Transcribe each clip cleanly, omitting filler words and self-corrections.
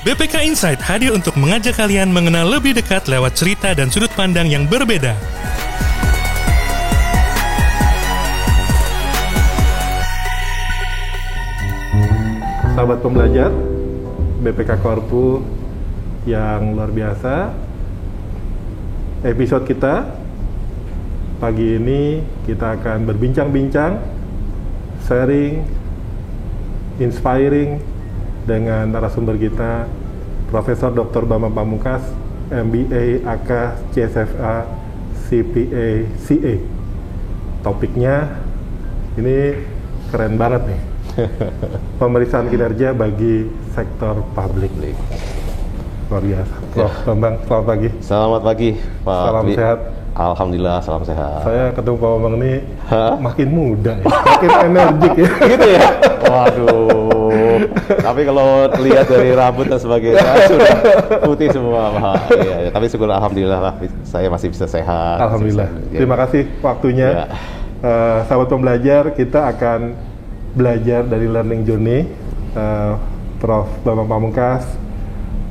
BPK Insight hadir untuk mengajak kalian mengenal lebih dekat lewat cerita dan sudut pandang yang berbeda. Sahabat pembelajar, BPK Korpu yang luar biasa, episode kita pagi ini kita akan berbincang-bincang, sharing, inspiring dengan narasumber kita, Profesor Dr. Bambang Pamungkas, MBA, AK, CSFA, CPA, CA. Topiknya ini keren banget nih. Pemeriksaan kinerja bagi sektor publik. Luar biasa. Prof. Bambang, selamat pagi. Selamat pagi, Pak. Salam sehat. Alhamdulillah, salam sehat. Saya ketemu Pak Bambang ini makin muda ya, makin energik ya. Gitu ya? Waduh. Tapi kalau lihat dari rambut dan sebagainya sudah putih semua, Pak. Iya, tapi syukur alhamdulillah lah, saya masih bisa sehat. Alhamdulillah. Ya. Terima kasih waktunya. Ya. Sahabat pembelajar, kita akan belajar dari learning journey Prof. Bambang Pamungkas.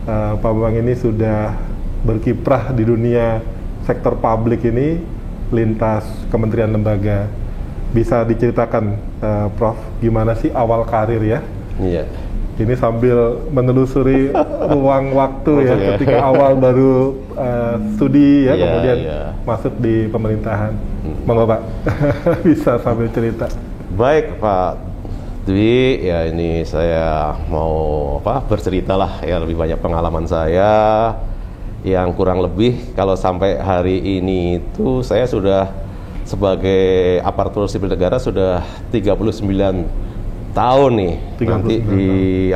Pak Bambang ini sudah berkiprah di dunia sektor publik ini lintas kementerian lembaga. Bisa diceritakan, Prof, gimana sih awal karir ya? Iya. Ini sambil menelusuri ruang waktu ya, ketika awal baru studi ya, kemudian masuk di pemerintahan. Monggo Pak, bisa sambil cerita. Baik Pak Dwi, ya ini saya mau bercerita lah ya, lebih banyak pengalaman saya yang kurang lebih kalau sampai hari ini itu saya sudah sebagai aparatur sipil negara sudah 39 tahun nih. 39 nanti di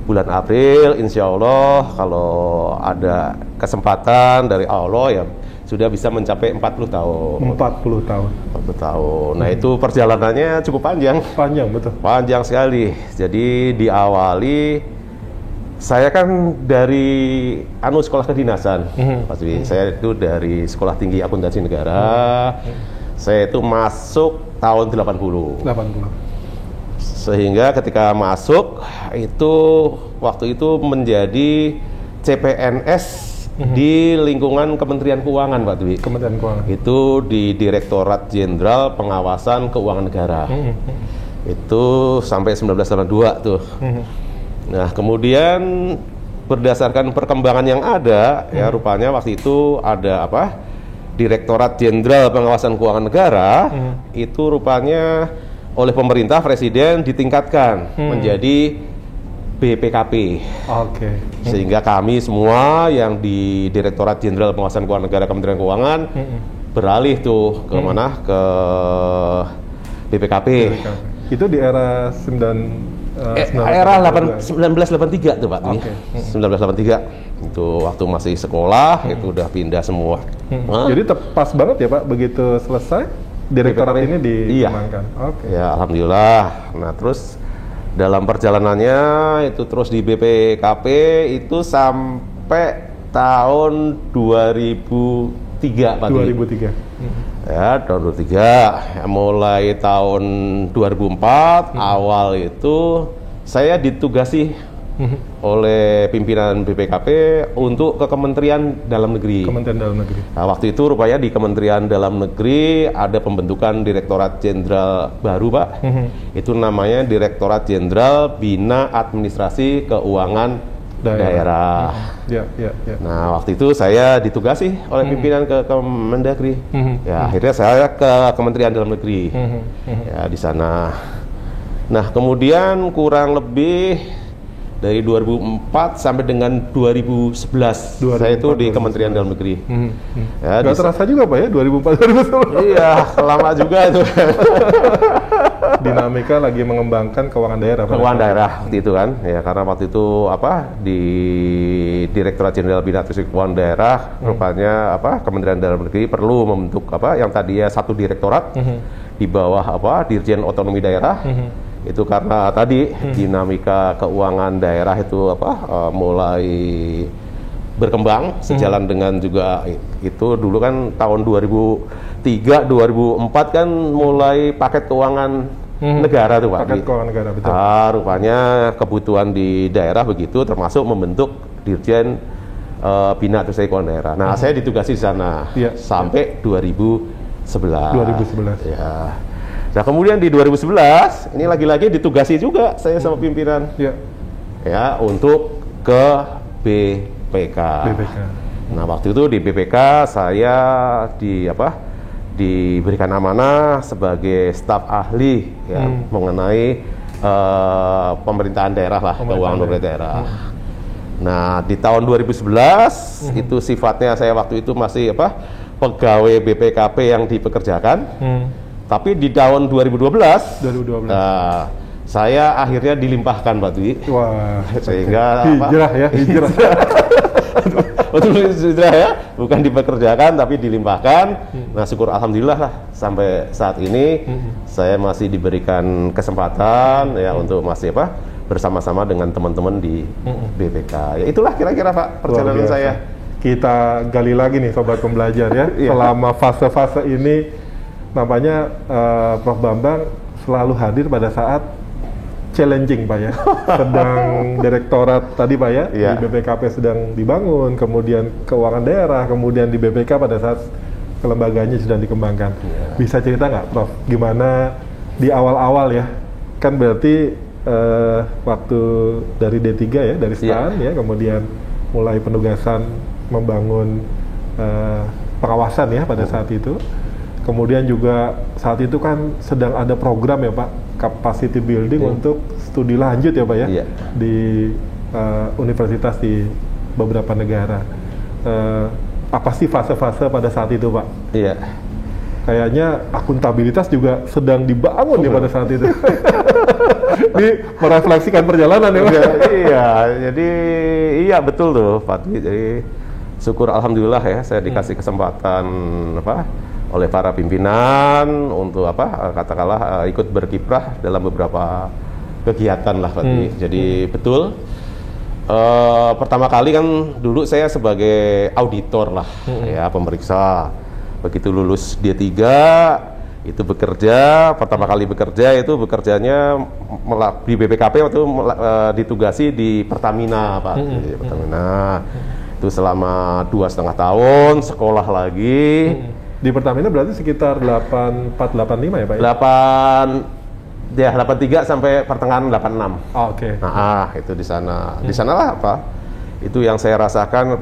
bulan April insya Allah kalau ada kesempatan dari Allah ya sudah bisa mencapai 40 tahun. 40 tahun. 40 tahun. Nah, itu perjalanannya cukup panjang. Panjang, betul. Panjang sekali. Jadi diawali saya kan dari sekolah kedinasan. Pak Dwi. Saya itu dari Sekolah Tinggi Akuntansi Negara. Saya itu masuk tahun 80. Sehingga ketika masuk itu waktu itu menjadi CPNS di lingkungan Kementerian Keuangan, Pak Dwi. Kementerian Keuangan. Itu di Direktorat Jenderal Pengawasan Keuangan Negara. Itu sampai 1982 tuh. Nah, kemudian berdasarkan perkembangan yang ada, ya rupanya waktu itu ada Direktorat Jenderal Pengawasan Keuangan Negara, itu rupanya oleh pemerintah Presiden ditingkatkan menjadi BPKP. Oke. Sehingga kami semua yang di Direktorat Jenderal Pengawasan Keuangan Negara Kementerian Keuangan beralih tuh ke mana? Ke BPKP. Itu di era era 1983 tuh Pak. Okay. 1983 itu waktu masih sekolah itu udah pindah semua. Jadi pas banget ya Pak, begitu selesai direktorat ini dikembangkan. Oke. Ya alhamdulillah. Nah terus dalam perjalanannya itu terus di BPKP itu sampai tahun 2003 Pak. 2003. Ya, tahun 2003. Mulai tahun 2004 awal itu saya ditugasi oleh pimpinan BPKP untuk ke Kementerian Dalam Negeri. Kementerian Dalam Negeri. Nah, waktu itu rupanya di Kementerian Dalam Negeri ada pembentukan Direktorat Jenderal baru, Pak. Itu namanya Direktorat Jenderal Bina Administrasi Keuangan Daerah. Ya. Nah, waktu itu saya ditugasi oleh pimpinan ke Kemendagri. Ya, akhirnya saya ke Kementerian Dalam Negeri. Ya, di sana. Nah, kemudian kurang lebih dari 2004 sampai dengan 2011 saya itu di Kementerian Dalam Negeri. Ya, gak terasa juga Pak ya 2004-2011. Iya, lama juga itu. Dinamika lagi mengembangkan keuangan daerah. Keuangan daerah waktu itu kan, ya karena waktu itu di Direktorat Jenderal Bina Administrasi Keuangan Daerah, rupanya Kementerian Dalam Negeri perlu membentuk yang tadinya satu direktorat di bawah Dirjen Otonomi Daerah. Itu karena tadi dinamika keuangan daerah itu mulai berkembang sejalan dengan juga itu dulu kan tahun 2003 2004 kan mulai paket keuangan negara tuh Pak. Paket keuangan negara, betul. Rupanya kebutuhan di daerah begitu, termasuk membentuk Dirjen Bina Administrasi Keuangan Daerah. Nah, saya ditugasi di sana sampai 2011. 2011. Ya. Nah, kemudian di 2011 ini lagi-lagi ditugasi juga saya sama pimpinan. Ya, untuk ke BPK. Nah, waktu itu di BPK saya diberikan amanah sebagai staf ahli ya, mengenai pemerintahan daerah lah, keuangan pemerintah daerah. Nah, di tahun 2011 itu sifatnya saya waktu itu masih pegawai BPKP yang dipekerjakan. Tapi di tahun 2012 saya akhirnya dilimpahkan Pak Dwi. Wah, sehingga hijrah. Betul, hijrah ya, bukan dipekerjakan tapi dilimpahkan. Nah, syukur alhamdulillah lah sampai saat ini saya masih diberikan kesempatan ya untuk masih bersama-sama dengan teman-teman di BPK. Ya itulah kira-kira Pak perjalanan saya. Kita gali lagi nih sobat pembelajar ya. Selama fase-fase ini namanya Prof Bambang selalu hadir pada saat challenging Pak ya. Sedang direktorat tadi Pak ya, di BPKP sedang dibangun, kemudian keuangan daerah, kemudian di BPK pada saat kelembagaannya sedang dikembangkan. Bisa cerita nggak Prof, gimana di awal-awal ya? Kan berarti waktu dari D3 ya, dari STAN ya, kemudian mulai penugasan membangun pengawasan ya pada saat itu. Kemudian juga saat itu kan sedang ada program ya Pak, capacity building untuk studi lanjut ya Pak ya, di universitas di beberapa negara. Apa sih fase-fase pada saat itu Pak? Iya. Kayaknya akuntabilitas juga sedang dibangun ya pada saat itu. Ini merefleksikan perjalanan ya Pak? Iya, jadi iya betul tuh Pak. Jadi syukur alhamdulillah ya saya dikasih kesempatan oleh para pimpinan untuk katakanlah ikut berkiprah dalam beberapa kegiatan lah Pak. Jadi betul pertama kali kan dulu saya sebagai auditor lah ya, pemeriksa. Begitu lulus D3 itu pertama kali bekerja itu bekerjanya di BPKP waktu ditugasi di Pertamina Pak. Di Pertamina itu selama 2,5 tahun sekolah lagi. Di Pertamina berarti sekitar 8485 ya Pak ya? 83 sampai pertengahan 86. Oke. Nah, itu di sana. Di sanalah itu yang saya rasakan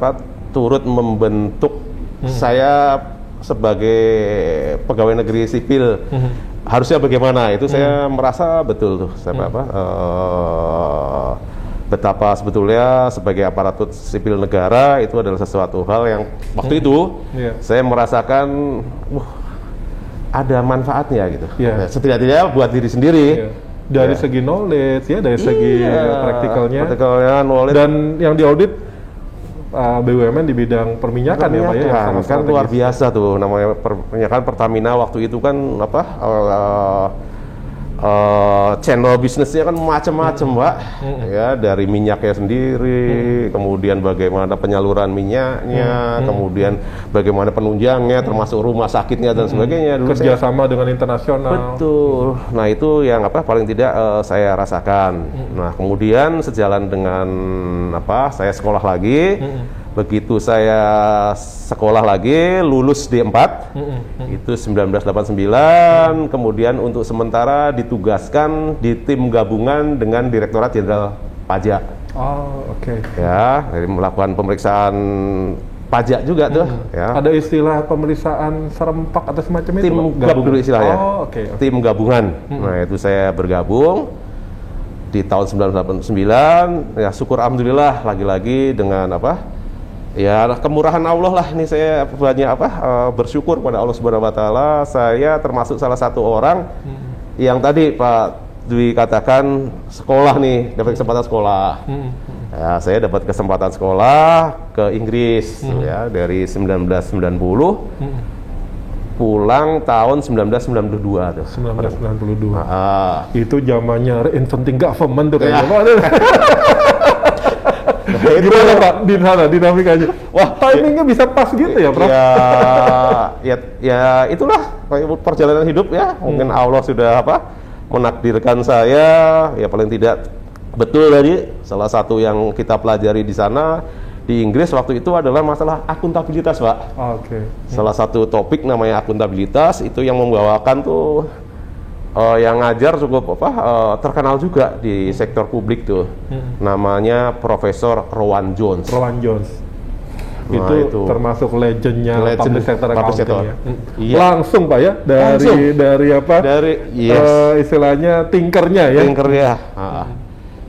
turut membentuk saya sebagai pegawai negeri sipil. Harusnya bagaimana? Itu saya merasa betul tuh. Saya betapa sebetulnya sebagai aparatur sipil negara itu adalah sesuatu hal yang waktu itu saya merasakan ada manfaatnya gitu. Setidaknya buat diri sendiri. Dari segi knowledge ya, dari segi praktikalnya, knowledge. Dan yang diaudit BUMN di bidang perminyakan ya Pak ya, kan luar biasa tuh namanya perminyakan Pertamina waktu itu kan channel bisnisnya kan macam-macam Pak, ya dari minyaknya sendiri, kemudian bagaimana penyaluran minyaknya, kemudian bagaimana penunjangnya, termasuk rumah sakitnya dan sebagainya. Dulu kerjasama dengan internasional. Betul. Nah itu yang paling tidak saya rasakan. Nah kemudian sejalan dengan saya sekolah lagi. Begitu saya sekolah lagi, lulus D4, itu 1989, kemudian untuk sementara ditugaskan di tim gabungan dengan Direktorat Jenderal Pajak. Oh, oke. Ya, jadi melakukan pemeriksaan pajak juga tuh. Ya. Ada istilah pemeriksaan serempak atau semacam itu? Tim gabungan dulu istilahnya. Oh, oke. Tim gabungan. Nah, itu saya bergabung di tahun 1989. Ya, syukur alhamdulillah lagi-lagi dengan ya kemurahan Allah lah, ini saya banyak bersyukur pada Allah Subhanahu wa taala. Saya termasuk salah satu orang yang tadi Pak Dwi katakan sekolah nih, dapat kesempatan sekolah. Ya, saya dapat kesempatan sekolah ke Inggris ya dari 1990. Pulang tahun 1992 tuh. 1992. Itu zamannya reinventing government tuh kayaknya. Gimana Pak dinamikanya? Wah, timingnya bisa pas gitu ya Prof? Ya itulah perjalanan hidup ya. Mungkin Allah sudah menakdirkan saya, ya paling tidak betul tadi salah satu yang kita pelajari di sana di Inggris waktu itu adalah masalah akuntabilitas, Pak. Oke. Salah satu topik namanya akuntabilitas, itu yang membawakan tuh yang ngajar cukup terkenal juga di sektor publik tuh. Namanya Profesor Rowan Jones. Rowan Jones. Nah, itu termasuk legendnya Legend public sector public accounting sector. ya. Iya. Langsung Pak ya dari apa? Dari istilahnya tinkernya ya.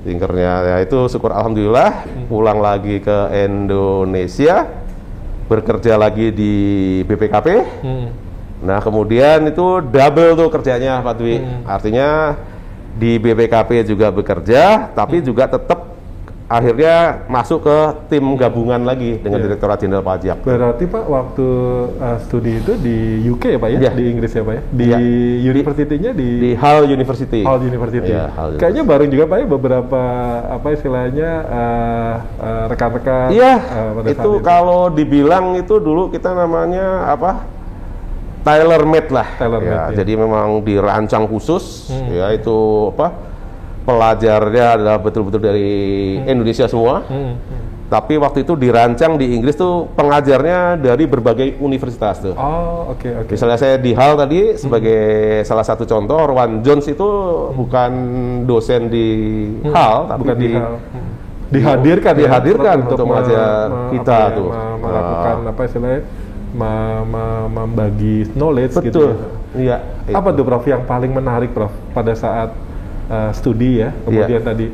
Tinkernya ya, itu syukur alhamdulillah pulang lagi ke Indonesia, bekerja lagi di BPKP. Nah kemudian itu double tuh kerjanya Pak Dwi. Artinya di BPKP juga bekerja, tapi juga tetap akhirnya masuk ke tim gabungan lagi dengan Direktorat Jenderal Pajak. Berarti Pak waktu studi itu di UK ya Pak ya? Di Inggris ya Pak ya? Di universitinya di Hull University. Hull University. Ya, Hull Kayaknya bareng juga Pak ya beberapa apa istilahnya rekan-rekan. Iya. Itu kalau dibilang itu dulu kita namanya apa? Tailor made lah. Jadi memang dirancang khusus. Ya itu apa? Pelajarnya adalah betul-betul dari Indonesia semua, tapi waktu itu dirancang di Inggris tuh pengajarnya dari berbagai universitas tuh. Oh, oke. Misalnya saya di Hull tadi sebagai salah satu contoh, Rowan Jones itu bukan dosen di Hull, tapi bukan di Hull. Dihadirkan untuk mengajar kita tuh. Melakukan apa istilahnya? Membagi knowledge. Betul. Gitu ya. Iya. Apa tuh Prof yang paling menarik Prof pada saat studi ya, kemudian tadi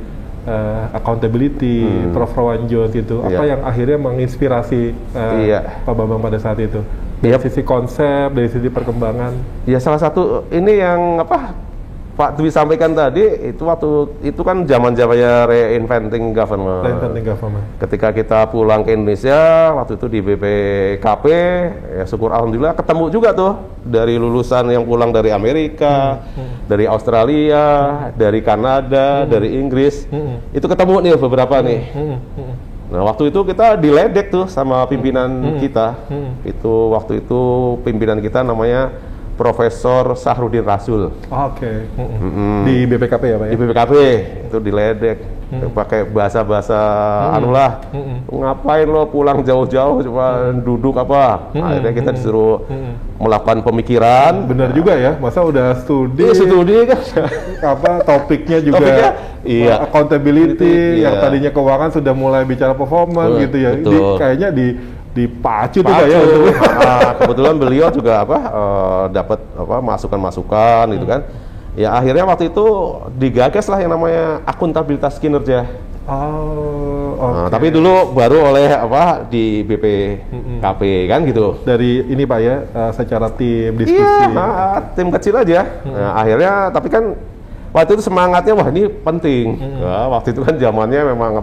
accountability, Prof Rowan Jones itu, apa yang akhirnya menginspirasi Pak Bambang pada saat itu? Dari sisi konsep, dari sisi perkembangan? Ya salah satu ini yang apa Pak Dwi sampaikan tadi, itu waktu itu kan zaman-zamannya reinventing government. Ketika kita pulang ke Indonesia, waktu itu di BPKP, ya syukur alhamdulillah ketemu juga tuh dari lulusan yang pulang dari Amerika, dari Australia, dari Kanada, dari Inggris. Itu ketemu nih beberapa nih. Nah, waktu itu kita diledek tuh sama pimpinan kita. Itu waktu itu pimpinan kita namanya Profesor Sahrudin Rasul. Oke. Di BPKP ya Pak ya? Di BPKP itu diledek, pakai bahasa-bahasa anulah. Ngapain lo pulang jauh-jauh cuma duduk apa? Akhirnya kita disuruh melakukan pemikiran. Benar juga ya, masa udah studi? Studi kan. Apa topiknya juga? Accountability, yang tadinya keuangan sudah mulai bicara performance gitu ya. Kayaknya dipacu tuh Pak ya. Kebetulan beliau juga dapat masukan-masukan gitu kan. Ya akhirnya waktu itu digagas lah yang namanya akuntabilitas kinerja. Tapi dulu baru oleh di BPKP kan gitu. Dari ini Pak ya, secara tim diskusi. Tim kecil aja. Nah, akhirnya tapi kan waktu itu semangatnya wah ini penting. Nah, waktu itu kan zamannya memang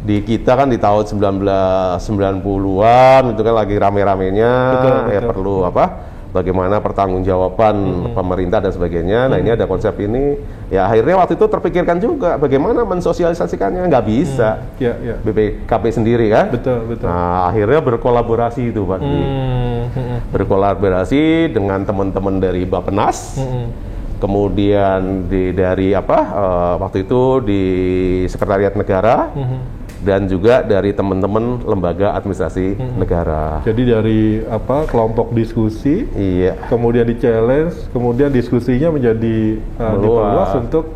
di kita kan di tahun 1990-an itu kan lagi rame-ramenya perlu bagaimana pertanggungjawaban pemerintah dan sebagainya. Nah ini ada konsep ini ya akhirnya waktu itu terpikirkan juga bagaimana mensosialisasikannya, nggak bisa BPKP sendiri kan. Betul. Nah akhirnya berkolaborasi itu Pak, berkolaborasi dengan teman-teman dari Bappenas. Kemudian dari waktu itu di Sekretariat Negara dan juga dari teman-teman lembaga administrasi negara. Jadi dari kelompok diskusi, kemudian di challenge, kemudian diskusinya menjadi diperluas untuk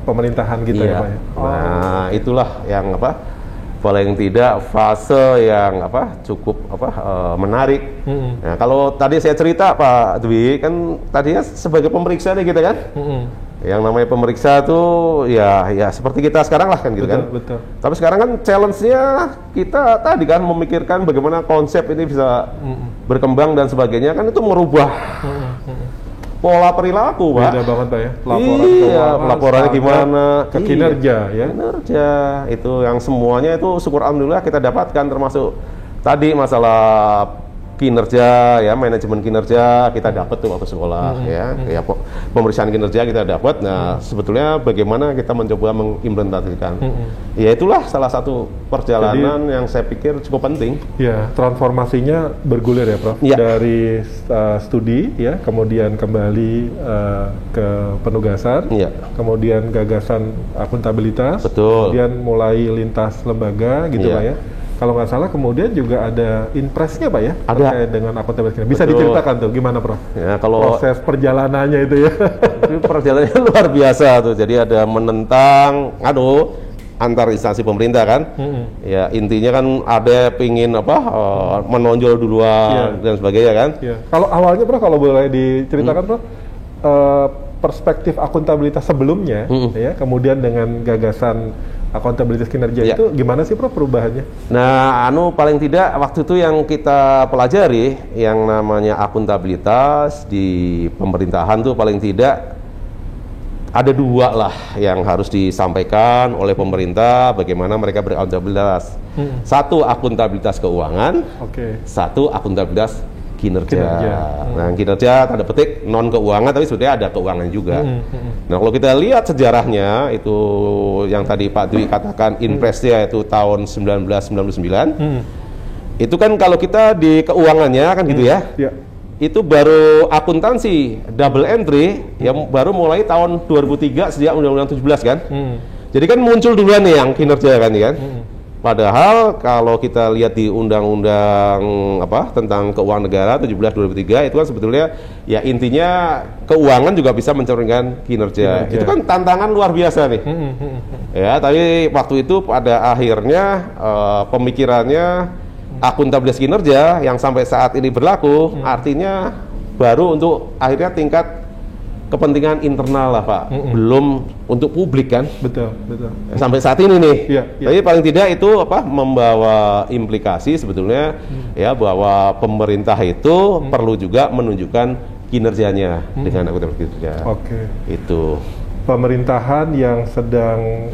pemerintahan kita ya Pak. Nah itulah yang paling tidak fase yang cukup menarik. Nah, kalau tadi saya cerita Pak Dwi kan tadinya sebagai pemeriksa nih kita kan. Yang namanya pemeriksa tuh ya seperti kita sekarang lah kan gitu kan. Betul. Tapi sekarang kan challenge-nya kita tadi kan memikirkan bagaimana konsep ini bisa berkembang dan sebagainya kan itu merubah pola perilaku Pak. Beda banget Pak ya. Laporannya gimana ke kinerja ya. Kinerja itu yang semuanya itu syukur alhamdulillah kita dapatkan termasuk tadi masalah kinerja ya, manajemen kinerja kita dapat tuh waktu sekolah ya pemeriksaan kinerja kita dapat. Nah, sebetulnya bagaimana kita mencoba mengimplementasikan. Ya itulah salah satu perjalanan yang saya pikir cukup penting. Ya, transformasinya bergulir ya, Prof. Ya. Dari studi ya, kemudian kembali ke penugasan, kemudian gagasan akuntabilitas, betul. Kemudian mulai lintas lembaga gitu Pak ya. Kalau nggak salah kemudian juga ada impresnya Pak ya, ada terkait dengan akuntabilitas. Bisa diceritakan tuh gimana Prof? Ya, kalau proses perjalanannya itu ya. Perjalanannya luar biasa tuh. Jadi ada menentang, antar instansi pemerintah kan. Ya intinya kan ada pingin menonjol duluan dan sebagainya kan. Kalau awalnya Prof, kalau boleh diceritakan Prof, perspektif akuntabilitas sebelumnya ya, kemudian dengan gagasan akuntabilitas kinerja itu gimana sih Prof perubahannya? Nah, paling tidak waktu itu yang kita pelajari yang namanya akuntabilitas di pemerintahan tuh paling tidak ada dua lah yang harus disampaikan oleh pemerintah bagaimana mereka berakuntabilitas. Satu akuntabilitas keuangan, satu akuntabilitas kinerja. Nah, kinerja tanda petik non keuangan tapi sebetulnya ada keuangan juga. Nah, kalau kita lihat sejarahnya itu yang tadi Pak Dwi katakan impresnya itu tahun 1999. Itu kan kalau kita di keuangannya kan gitu ya. Itu baru akuntansi double entry yang baru mulai tahun 2003 sejak Undang-Undang 17 kan. Jadi kan muncul duluan nih yang kinerja kan. Padahal kalau kita lihat di Undang-Undang tentang keuangan negara 17/2003 itu kan sebetulnya ya intinya keuangan juga bisa mencerminkan kinerja. Itu kan tantangan luar biasa nih. Ya, tapi waktu itu pada akhirnya pemikirannya akuntabilitas kinerja yang sampai saat ini berlaku artinya baru untuk akhirnya tingkat kepentingan internal lah Pak, belum untuk publik kan. Betul. Sampai saat ini nih. Tapi paling tidak itu membawa implikasi sebetulnya ya bahwa pemerintah itu perlu juga menunjukkan kinerjanya dengan akuntabilitas kinerja. Itu pemerintahan yang sedang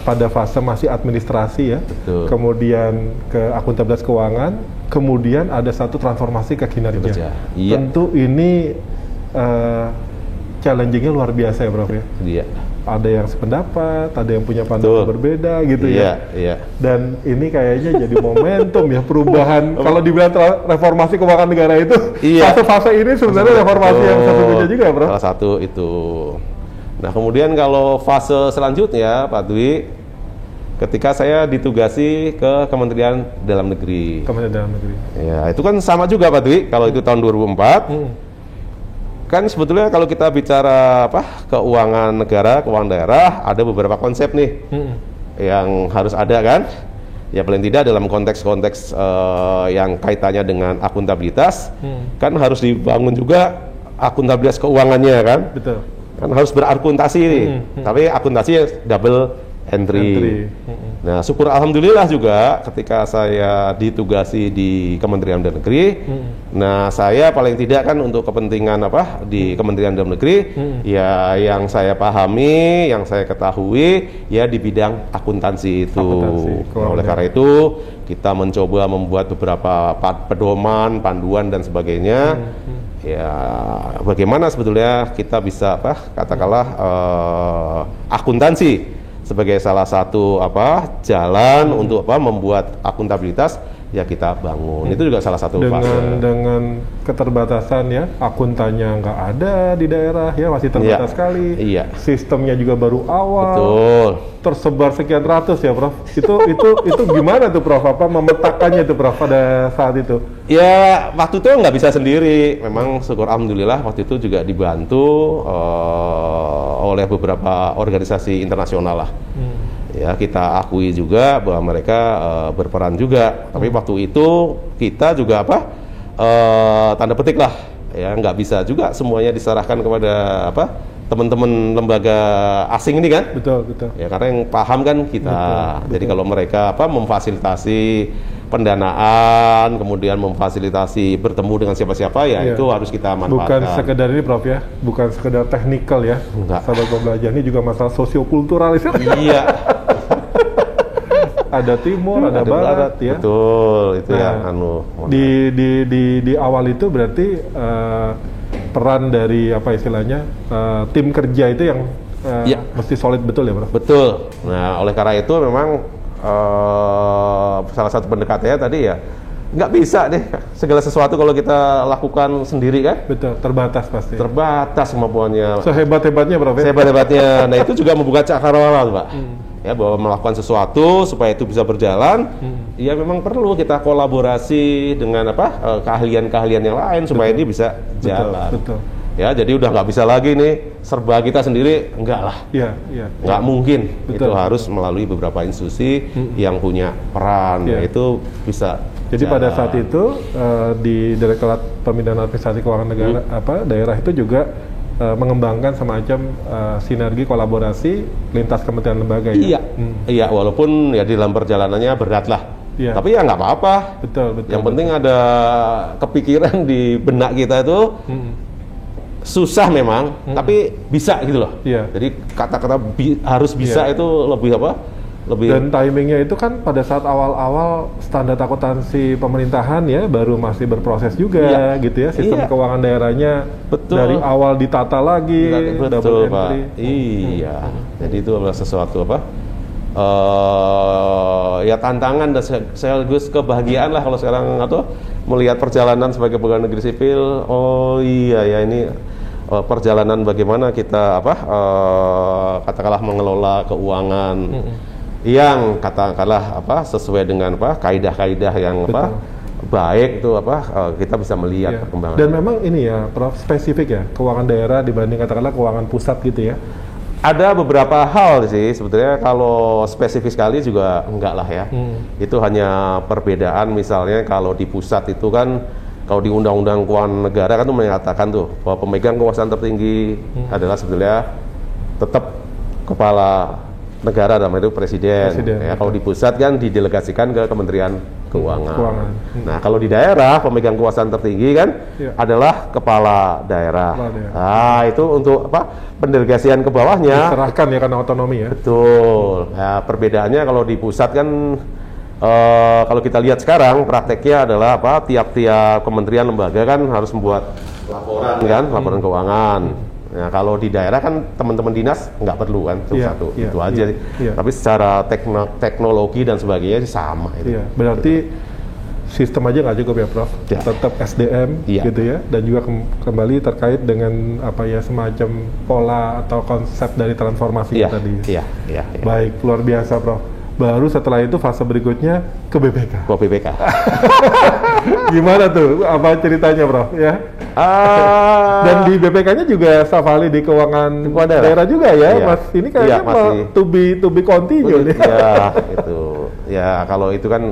pada fase masih administrasi ya. Betul. Kemudian ke akuntabilitas keuangan, kemudian ada satu transformasi ke kinerja. Tentu ini challenging-nya luar biasa ya Prof ya. Ada yang sependapat, ada yang punya pandangan berbeda gitu ya. Dan ini kayaknya jadi momentum ya perubahan. Kalau dibilang reformasi keuangan negara itu, fase-fase ini sebenarnya reformasi yang sesungguhnya juga ya Prof. Salah satu itu. Nah, kemudian kalau fase selanjutnya Pak Dwi, ketika saya ditugasi ke Kementerian Dalam Negeri. Ya, itu kan sama juga Pak Dwi, kalau itu tahun 2004. Kan sebetulnya kalau kita bicara keuangan negara, keuangan daerah, ada beberapa konsep nih yang harus ada kan. Ya paling tidak dalam konteks-konteks yang kaitannya dengan akuntabilitas, kan harus dibangun juga akuntabilitas keuangannya kan. Betul. Kan harus berakuntasi nih, tapi akuntasi double entry. Nah, syukur alhamdulillah juga ketika saya ditugasi di Kementerian Dalam Negeri. Nah, saya paling tidak kan untuk kepentingan di Kementerian Dalam Negeri, ya yang saya pahami, yang saya ketahui ya di bidang akuntansi itu. Nah, oleh karena itu kita mencoba membuat beberapa pedoman, panduan dan sebagainya. Ya, bagaimana sebetulnya kita bisa katakanlah akuntansi sebagai salah satu jalan untuk membuat akuntabilitas ya kita bangun. Itu juga salah satu fase. Dengan keterbatasan ya, akuntannya nggak ada di daerah ya, masih terbatas sekali. Sistemnya juga baru awal. Betul. Tersebar sekian ratus ya, Prof. Itu gimana tuh, Prof? Memetakannya tuh, Prof, pada saat itu? Ya, waktu itu nggak bisa sendiri. Memang syukur alhamdulillah waktu itu juga dibantu oleh beberapa organisasi internasional lah. Ya, kita akui juga bahwa mereka berperan juga. Tapi waktu itu kita juga tanda petik lah, ya nggak bisa juga semuanya diserahkan kepada teman-teman lembaga asing ini kan. Betul. Ya karena yang paham kan kita. Betul. Jadi kalau mereka memfasilitasi pendanaan, kemudian memfasilitasi bertemu dengan siapa-siapa ya itu harus kita manfaatkan. Bukan sekedar ini, Prof ya, bukan sekedar teknikal ya. Enggak. Sahabat pembelajar ini juga masalah sosiokultural. Iya. ada timur, ada barat ya. Betul, itu Nah, yang di awal itu berarti peran dari apa istilahnya tim kerja itu yang Ya. mesti solid betul ya, Bro? Betul. Nah, oleh karena itu memang salah satu pendekatannya tadi ya, nggak bisa deh segala sesuatu kalau kita lakukan sendiri kan. Betul, terbatas pasti. Terbatas kemampuannya. Sehebat-hebatnya, Bro. Ya? Sehebat-hebatnya. Nah, itu juga membuka cakrawala, Pak. Ya, bahwa melakukan sesuatu supaya itu bisa berjalan, ya memang perlu kita kolaborasi dengan keahlian-keahlian yang lain supaya ini bisa jalan. Betul. Ya, jadi udah nggak bisa lagi nih serba kita sendiri, enggak lah. Iya. Nggak mungkin. Betul. Itu harus melalui beberapa institusi yang punya peran. Iya. Nah, itu bisa. Jadi pada saat itu di Direktorat Pembinaan Administrasi Keuangan Negara daerah itu juga mengembangkan semacam sinergi kolaborasi lintas kementerian lembaga ya. Iya, iya, walaupun ya di dalam perjalanannya berat lah. Iya. Tapi ya nggak apa-apa. Betul. Yang penting ada kepikiran di benak kita itu. Susah memang, tapi bisa gitu loh. Iya. Jadi kata-kata harus bisa itu lebih lebih. Dan timingnya itu kan pada saat awal-awal standar akuntansi pemerintahan ya baru masih berproses juga gitu ya, sistem keuangan daerahnya. Betul. Dari awal ditata lagi, Betul, double Pak. entry. Iya. Jadi itu adalah sesuatu ya tantangan dan sekaligus kebahagiaan lah kalau sekarang melihat perjalanan sebagai pegawai negeri sipil. Oh iya ya, ini perjalanan bagaimana kita katakanlah mengelola keuangan yang katakanlah sesuai dengan kaidah-kaidah yang baik itu kita bisa melihat perkembangan. Dan memang ini ya, Prof, spesifik ya keuangan daerah dibanding katakanlah keuangan pusat gitu ya. Ada beberapa hal sih sebetulnya, kalau spesifik sekali juga enggak lah ya. Itu hanya perbedaan, misalnya kalau di pusat itu kan, kalau di Undang-Undang Keuangan Negara kan tuh menyatakan tuh bahwa pemegang kekuasaan tertinggi adalah sebetulnya tetap kepala negara, dalam itu presiden. Ya, kalau di pusat kan didelegasikan ke Kementerian Keuangan. Nah, kalau di daerah pemegang kekuasaan tertinggi kan adalah kepala daerah. Nah, itu untuk pendelegasian ke bawahnya diserahkan ya karena otonomi ya. Betul. Nah, perbedaannya kalau di pusat kan kalau kita lihat sekarang prakteknya adalah tiap-tiap kementerian lembaga kan harus membuat laporan kan, laporan keuangan. Nah, kalau di daerah kan teman-teman dinas nggak perlu kan, itu aja sih. Tapi secara teknologi dan sebagainya sih sama. Iya, berarti sistem aja nggak cukup ya, Prof. Tetap SDM gitu ya, dan juga kembali terkait dengan semacam pola atau konsep dari transformasi tadi. Iya. Baik, luar biasa, Prof. Baru setelah itu fase berikutnya ke BPK. Ke BPK. Gimana tuh? Apa ceritanya, Prof? Ya. Dan di BPK-nya juga Safali di keuangan daerah juga ya, Mas. Ini kayaknya to be continue nih. Ya, itu. Ya, kalau itu kan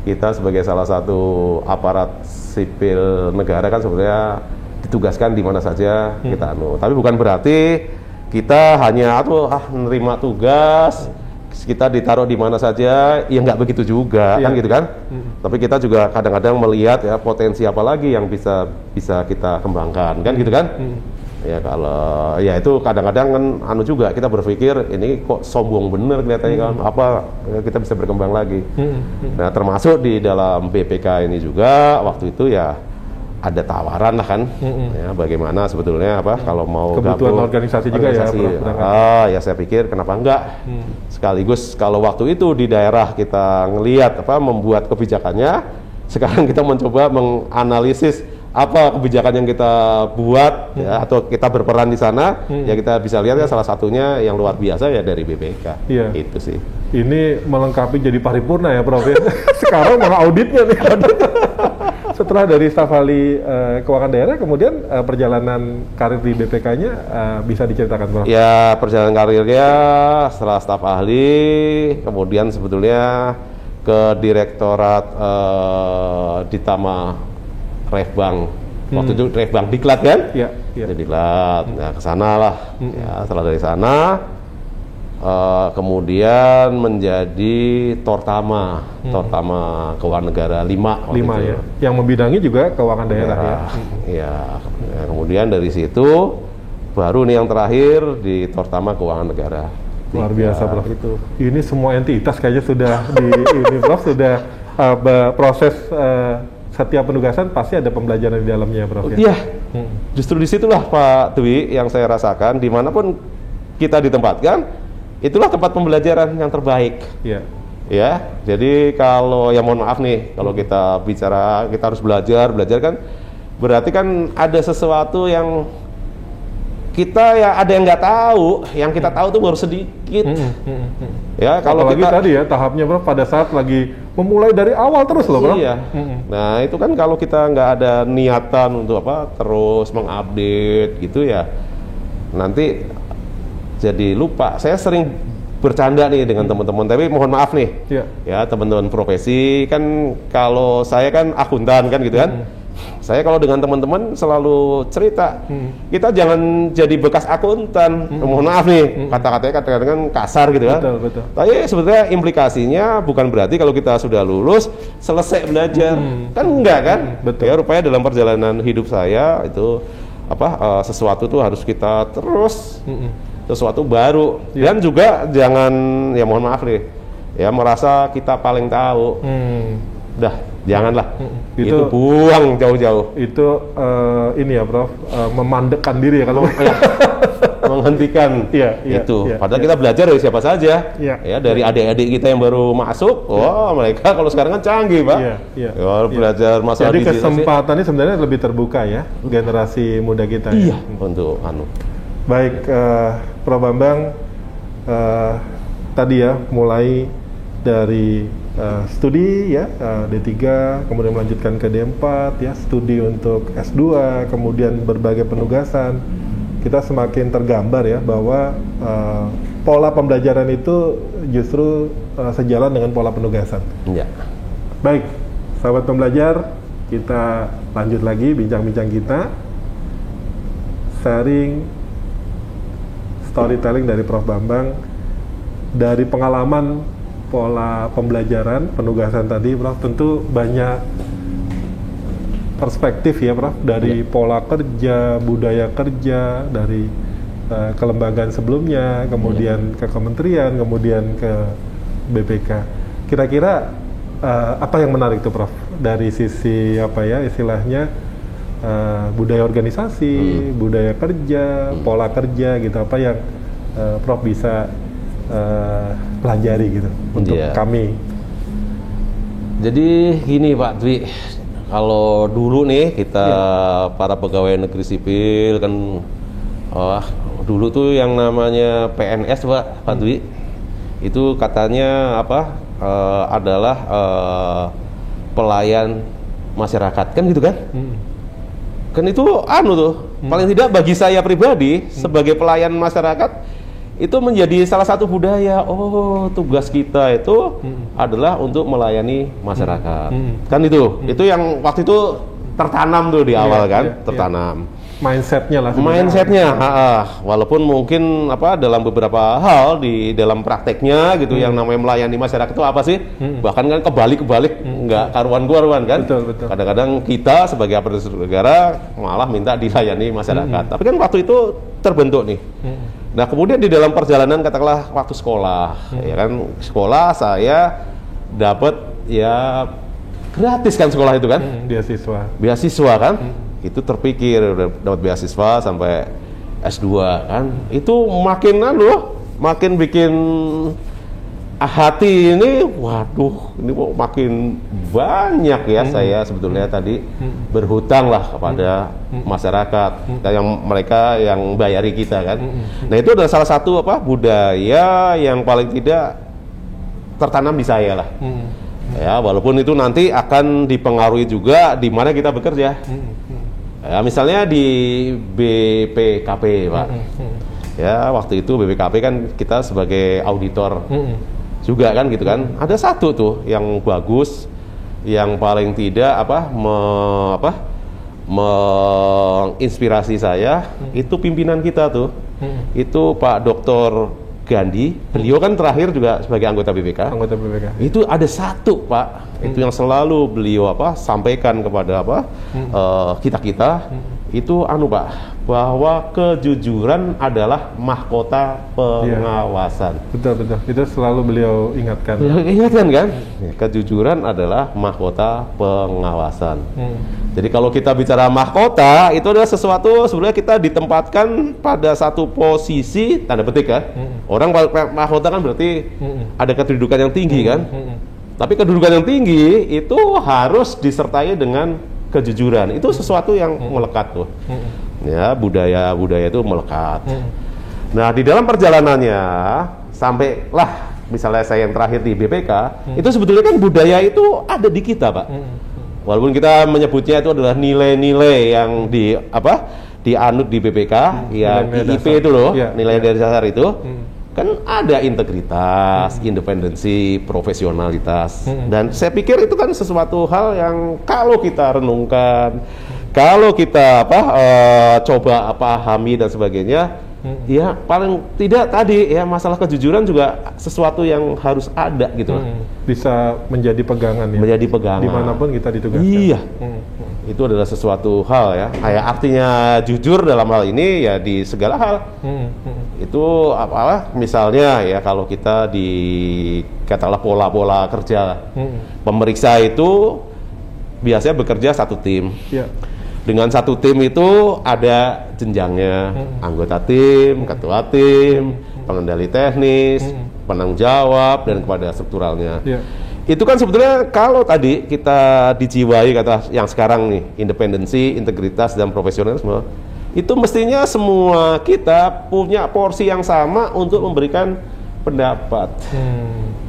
kita sebagai salah satu aparat sipil negara kan sebenarnya ditugaskan di mana saja kita Tapi bukan berarti kita hanya menerima tugas, kita ditaruh di mana saja, ya nggak begitu juga kan gitu kan. Tapi kita juga kadang-kadang melihat ya potensi apa lagi yang bisa kita kembangkan kan gitu kan. Ya kalau ya itu kadang-kadang kan juga kita berpikir ini kok sombong bener kelihatannya kan, kita bisa berkembang lagi. Nah, termasuk di dalam BPK ini juga waktu itu ya ada tawaran lah kan, ya bagaimana sebetulnya kalau mau kebutuhan organisasi juga ya. Ya saya pikir kenapa enggak, sekaligus kalau waktu itu di daerah kita ngelihat membuat kebijakannya, sekarang kita mencoba menganalisis apa kebijakan yang kita buat ya, atau kita berperan di sana, ya kita bisa lihat ya salah satunya yang luar biasa ya dari BPK. Itu sih. Ini melengkapi jadi paripurna ya, Prof. Sekarang malah auditnya nih. Setelah dari staf ahli keuangan daerah, kemudian perjalanan karir di BPK-nya bisa diceritakan, Prof? Ya, perjalanan karirnya setelah staf ahli, kemudian sebetulnya ke Direktorat Ditama Refbank. Waktu itu Refbank Diklat kan? Iya. Diklat. Nah, ke sana lah. Ya, setelah dari sana kemudian menjadi Tortama Keuangan Negara 5 ya. Yang membidangi juga keuangan daerah ya. Ya, kemudian dari situ baru nih yang terakhir di Tortama Keuangan Negara Luar biasa, Prof. Itu. Ini semua entitas kayaknya sudah di ini, Prof. Sudah proses setiap penugasan pasti ada pembelajaran di dalamnya, Prof. Iya. Justru disitulah Pak Dwi yang saya rasakan, dimanapun kita ditempatkan, itulah tempat pembelajaran yang terbaik. Iya. Ya, jadi kalau ya mohon maaf nih, kalau kita bicara kita harus belajar kan, berarti kan ada sesuatu yang kita ya ada yang nggak tahu, yang kita tahu tuh baru sedikit. Ya, kalau apalagi kita tadi ya tahapnya, Bro, pada saat lagi memulai dari awal terus loh, Bro. Iya. Nah, itu kan kalau kita nggak ada niatan untuk terus mengupdate gitu ya, nanti jadi lupa. Saya sering bercanda nih dengan teman-teman, tapi mohon maaf nih, ya teman-teman profesi kan, kalau saya kan akuntan kan gitu kan. Saya kalau dengan teman-teman selalu cerita, kita jangan jadi bekas akuntan. Mohon maaf nih, kata-katanya kadang-kadang kasar gitu kan. Betul. Tapi sebenarnya implikasinya bukan berarti kalau kita sudah lulus selesai belajar, kan enggak kan? Betul. Ya rupanya dalam perjalanan hidup saya itu sesuatu tuh harus kita terus sesuatu baru. Dan juga jangan, ya mohon maaf nih, ya merasa kita paling tahu. Udah, janganlah. Itu buang jauh-jauh. Itu ini ya, Prof, memandekkan diri ya kalau menghentikan itu. Padahal kita belajar dari siapa saja. Ya, dari adik-adik kita yang baru masuk. Mereka kalau sekarang kan canggih, Pak. Belajar masalah jadi kesempatannya sebenarnya lebih terbuka ya, generasi muda kita. Iya, untuk Baik, Prof Bambang, tadi ya mulai dari studi ya, D3, kemudian melanjutkan ke D4 ya, studi untuk S2, kemudian berbagai penugasan. Kita semakin tergambar ya bahwa pola pembelajaran itu justru sejalan dengan pola penugasan. Ya. Baik, sahabat pembelajar, kita lanjut lagi bincang-bincang kita. Sharing storytelling dari Prof Bambang dari pengalaman pola pembelajaran penugasan tadi, Prof. Tentu banyak perspektif ya, Prof, dari pola kerja, budaya kerja, dari kelembagaan sebelumnya, kemudian ke kementerian, kemudian ke BPK. Kira-kira apa yang menarik tuh, Prof, dari sisi istilahnya budaya organisasi, budaya kerja, pola kerja gitu, apa yang Prof bisa pelajari gitu untuk kami. Jadi gini Pak Dwi, kalau dulu nih kita para pegawai negeri sipil kan, dulu tuh yang namanya PNS Pak Dwi, itu katanya adalah pelayan masyarakat kan gitu kan? Kan itu paling tidak bagi saya pribadi sebagai pelayan masyarakat itu menjadi salah satu budaya. Tugas kita itu adalah untuk melayani masyarakat. Kan itu yang waktu itu tertanam tuh di awal kan, tertanam. Mindsetnya lah. Mindsetnya, walaupun mungkin dalam beberapa hal di dalam prakteknya gitu, yang namanya melayani masyarakat itu apa sih? Bahkan kan kebalik, nggak karuan-karuan kan? Betul. Kadang-kadang kita sebagai aparatur negara malah minta dilayani masyarakat. Tapi kan waktu itu terbentuk nih. Nah kemudian di dalam perjalanan katakanlah waktu sekolah, ya kan sekolah saya dapat ya gratis kan sekolah itu kan? Beasiswa kan? Itu terpikir dapat beasiswa sampai S2 kan? Itu makin bikin hati ini, waduh, ini makin banyak ya saya sebetulnya tadi berhutang lah kepada masyarakat yang mereka yang bayari kita kan. Nah itu adalah salah satu budaya yang paling tidak tertanam di saya lah. Ya walaupun itu nanti akan dipengaruhi juga di mana kita bekerja. Ya misalnya di BPKP Pak. Ya waktu itu BPKP kan kita sebagai auditor juga kan gitu kan. Ada satu tuh yang bagus, yang paling tidak menginspirasi saya, itu pimpinan kita tuh. Itu Pak Dr. Gandhi. Beliau kan terakhir juga sebagai anggota BPK. Itu ada satu Pak, itu yang selalu beliau sampaikan kepada kita itu Pak, bahwa kejujuran adalah mahkota pengawasan. Betul. Itu selalu beliau ingatkan. Ingatkan kan? Kejujuran adalah mahkota pengawasan. Jadi kalau kita bicara mahkota, itu adalah sesuatu sebenarnya kita ditempatkan pada satu posisi, tanda petik kan? Orang mahkota kan berarti ada kedudukan yang tinggi kan? Tapi kedudukan yang tinggi itu harus disertai dengan kejujuran. Itu sesuatu yang melekat tuh. Ya, budaya itu melekat. Nah, di dalam perjalanannya sampailah misalnya saya yang terakhir di BPK, itu sebetulnya kan budaya itu ada di kita, Pak. Walaupun kita menyebutnya itu adalah nilai-nilai yang dianut di BPK, ya IP itu loh, nilai dari dasar itu. Kan ada integritas, independensi, profesionalitas, dan saya pikir itu kan sesuatu hal yang kalau kita renungkan, kalau kita coba pahami dan sebagainya, ya paling tidak tadi ya masalah kejujuran juga sesuatu yang harus ada gitu. Bisa menjadi pegangan ya. Menjadi pegangan. Dimanapun kita ditugaskan. Iya. Itu adalah sesuatu hal ya. Kayak artinya jujur dalam hal ini ya di segala hal. Itu misalnya ya kalau kita di katakanlah pola-pola kerja pemeriksa itu biasanya bekerja satu tim. Dengan satu tim itu ada jenjangnya, anggota tim, ketua tim, pengendali teknis, penanggung jawab, dan kepada strukturalnya. Itu kan sebetulnya kalau tadi kita dijiwai kata yang sekarang nih, independensi, integritas, dan profesionalisme, itu mestinya semua kita punya porsi yang sama untuk memberikan pendapat.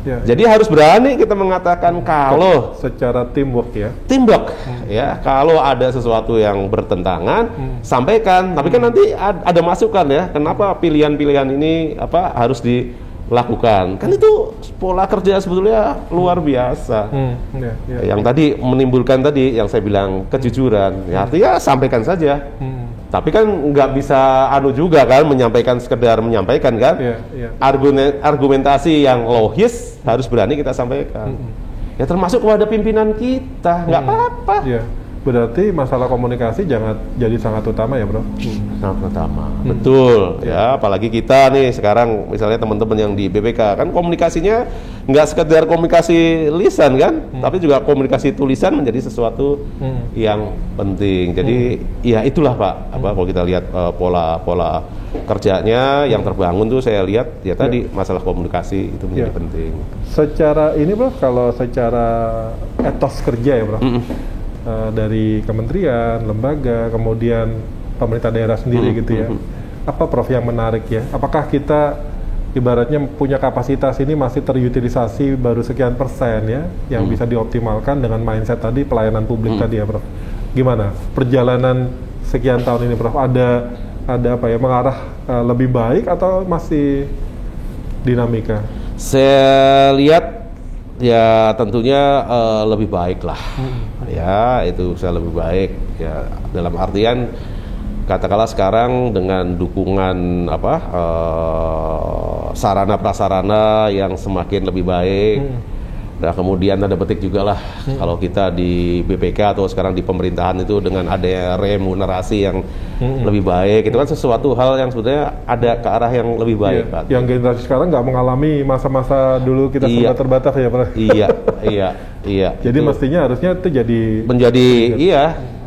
Jadi harus berani kita mengatakan kalau secara teamwork ya. Teamwork ya, kalau ada sesuatu yang bertentangan sampaikan, tapi kan nanti ada masukan ya, kenapa pilihan-pilihan ini harus dilakukan. Kan itu pola kerja sebetulnya luar biasa. Yang tadi menimbulkan tadi yang saya bilang kejujuran. Ya artinya sampaikan saja. Tapi kan nggak bisa juga kan sekedar menyampaikan kan. Argumentasi yang logis harus berani kita sampaikan. Ya termasuk kepada pimpinan kita, nggak apa-apa. Berarti masalah komunikasi jangan jadi sangat utama ya, Bro? Sangat utama, betul. Ya, apalagi kita nih sekarang, misalnya teman-teman yang di BPK kan komunikasinya nggak sekedar komunikasi lisan kan, tapi juga komunikasi tulisan menjadi sesuatu yang penting. Jadi ya itulah Pak, kalau kita lihat pola kerjanya yang terbangun tuh saya lihat ya tadi masalah komunikasi itu menjadi penting. Secara ini Bro, kalau secara etos kerja ya Bro. Dari kementerian, lembaga, kemudian pemerintah daerah sendiri gitu ya. Apa Prof yang menarik ya? Apakah kita ibaratnya punya kapasitas ini masih terutilisasi baru sekian persen ya, yang bisa dioptimalkan dengan mindset tadi pelayanan publik tadi ya Prof? Gimana perjalanan sekian tahun ini Prof? Ada mengarah lebih baik atau masih dinamika? Saya lihat ya tentunya lebih baik lah. Ya itu bisa lebih baik ya, dalam artian katakanlah sekarang dengan dukungan sarana prasarana yang semakin lebih baik. Nah kemudian tanda petik juga lah kalau kita di BPK atau sekarang di pemerintahan itu dengan adanya remunerasi yang lebih baik, itu kan sesuatu hal yang sebetulnya ada ke arah yang lebih baik. Pak. Yang generasi sekarang nggak mengalami masa-masa dulu kita serba terbatas ya Pak? Iya. Jadi mestinya harusnya itu menjadi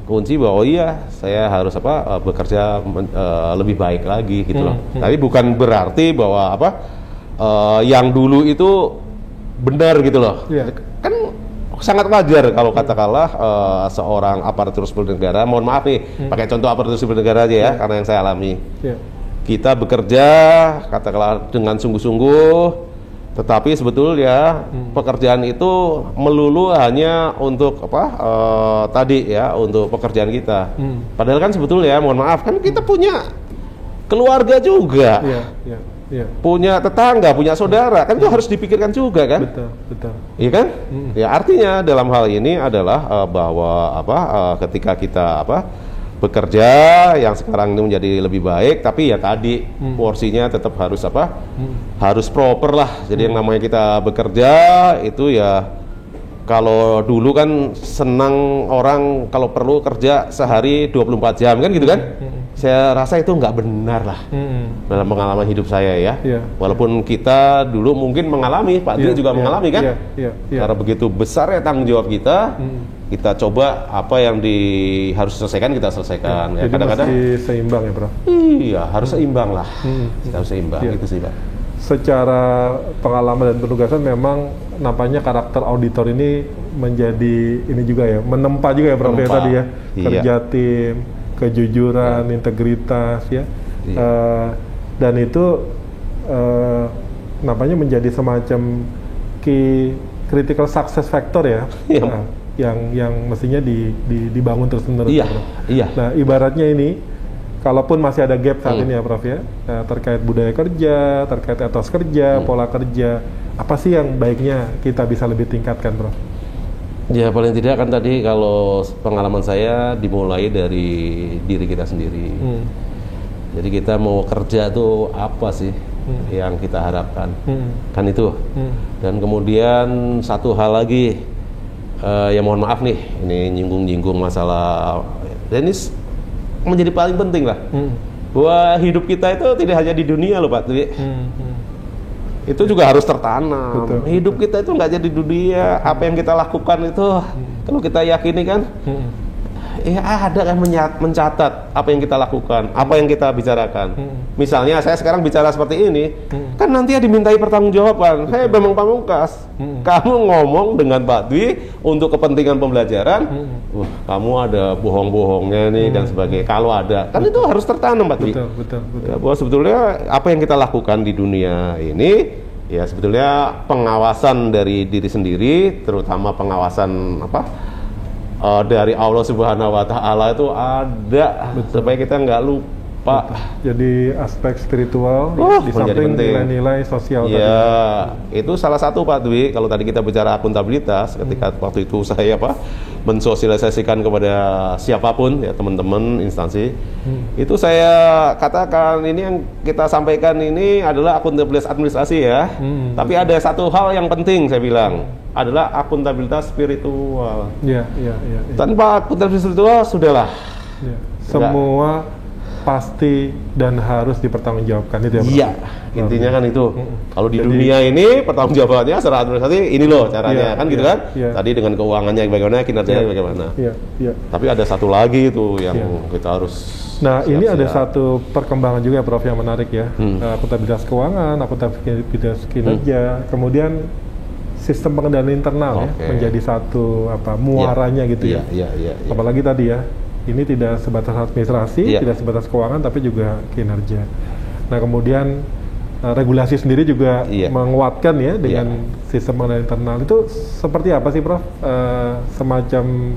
kunci bahwa saya harus bekerja lebih baik lagi gitu loh. Tapi bukan berarti bahwa yang dulu itu benar gitu loh. Kan sangat wajar kalau katakanlah seorang aparatur sipil negara, mohon maaf nih, pakai contoh aparatur sipil negara aja ya, karena yang saya alami. Kita bekerja katakanlah dengan sungguh-sungguh, tetapi sebetulnya pekerjaan itu melulu hanya untuk untuk pekerjaan kita. Padahal kan sebetulnya, mohon maaf, kan kita punya keluarga juga. Punya tetangga, punya saudara, kan itu harus dipikirkan juga kan? Betul. Iya kan? Ya artinya dalam hal ini adalah bahwa ketika kita bekerja yang sekarang ini menjadi lebih baik, tapi ya tadi porsinya tetap harus harus proper lah. Jadi yang namanya kita bekerja itu ya, kalau dulu kan senang orang kalau perlu kerja sehari 24 jam kan gitu kan? Saya rasa itu nggak benar lah dalam pengalaman hidup saya ya. Walaupun kita dulu mungkin mengalami, Pak Dwi juga mengalami kan. Karena begitu besarnya tanggung jawab kita, kita coba apa yang harus diselesaikan kita selesaikan. Jadi kadang-kadang mesti seimbang ya, Prof? Iya, harus seimbang lah. Harus seimbang, itu sih, Pak. Secara pengalaman dan penugasan memang nampaknya karakter auditor ini menjadi ini juga ya, menempa juga ya, Prof, ya tadi ya. Kerja tim, kejujuran, integritas ya, dan itu nampaknya menjadi semacam key critical success factor ya, yang mestinya dibangun terus-menerus. Nah, ibaratnya ini, kalaupun masih ada gap saat ini ya, Prof ya, terkait budaya kerja, terkait etos kerja, pola kerja, apa sih yang baiknya kita bisa lebih tingkatkan, Prof? Ya paling tidak kan tadi kalau pengalaman saya dimulai dari diri kita sendiri. Jadi kita mau kerja tuh apa sih yang kita harapkan, kan itu. Dan kemudian satu hal lagi, ya mohon maaf nih, ini nyinggung-nyinggung masalah, dan ini menjadi paling penting lah, bahwa hidup kita itu tidak hanya di dunia loh, Pak Dwi. Itu juga harus tertanam. Hidup kita itu nggak jadi dunia. Apa yang kita lakukan itu, kalau kita yakini kan, ya ada kan mencatat apa yang kita lakukan, apa yang kita bicarakan. Misalnya saya sekarang bicara seperti ini, kan nanti ya dimintai pertanggungjawaban. Hei Bambang Pamungkas, kamu ngomong dengan Pak Dwi untuk kepentingan pembelajaran, kamu ada bohong-bohongnya nih dan sebagainya. Kalau ada, kan itu harus tertanam, Pak Dwi. Betul. Ya, bahwa sebetulnya apa yang kita lakukan di dunia ini, ya sebetulnya pengawasan dari diri sendiri, terutama pengawasan dari Allah Subhanahu Wa Taala itu ada, supaya kita nggak lupa. Jadi aspek spiritual di samping nilai-nilai sosial ya, tadi. Itu salah satu, Pak Dwi. Kalau tadi kita bicara akuntabilitas, ketika waktu itu saya mensosialisasikan kepada siapapun ya, teman-teman instansi, itu saya katakan ini yang kita sampaikan ini adalah akuntabilitas administrasi ya. Tapi ada satu hal yang penting saya bilang, adalah akuntabilitas spiritual. Tanpa akuntabilitas spiritual sudahlah. Semua pasti dan harus dipertanggungjawabkan itu ya, Pak? Iya, intinya kan itu. Kalau di dunia ini pertanggungjawabannya secara administrasi ini loh caranya, kan gitu kan? Tadi dengan keuangannya bagaimana, kinerjanya bagaimana. Tapi ada satu lagi itu yang kita harus. Nah, ini ada satu perkembangan juga, Prof, yang menarik ya. Akuntabilitas keuangan, akuntabilitas kinerja, kemudian sistem pengendalian internal ya, menjadi satu muaranya gitu ya. Apalagi tadi ya, ini tidak sebatas administrasi, tidak sebatas keuangan, tapi juga kinerja. Nah, kemudian regulasi sendiri juga menguatkan ya dengan sistem pengendalian internal. Itu seperti apa sih, Prof? Semacam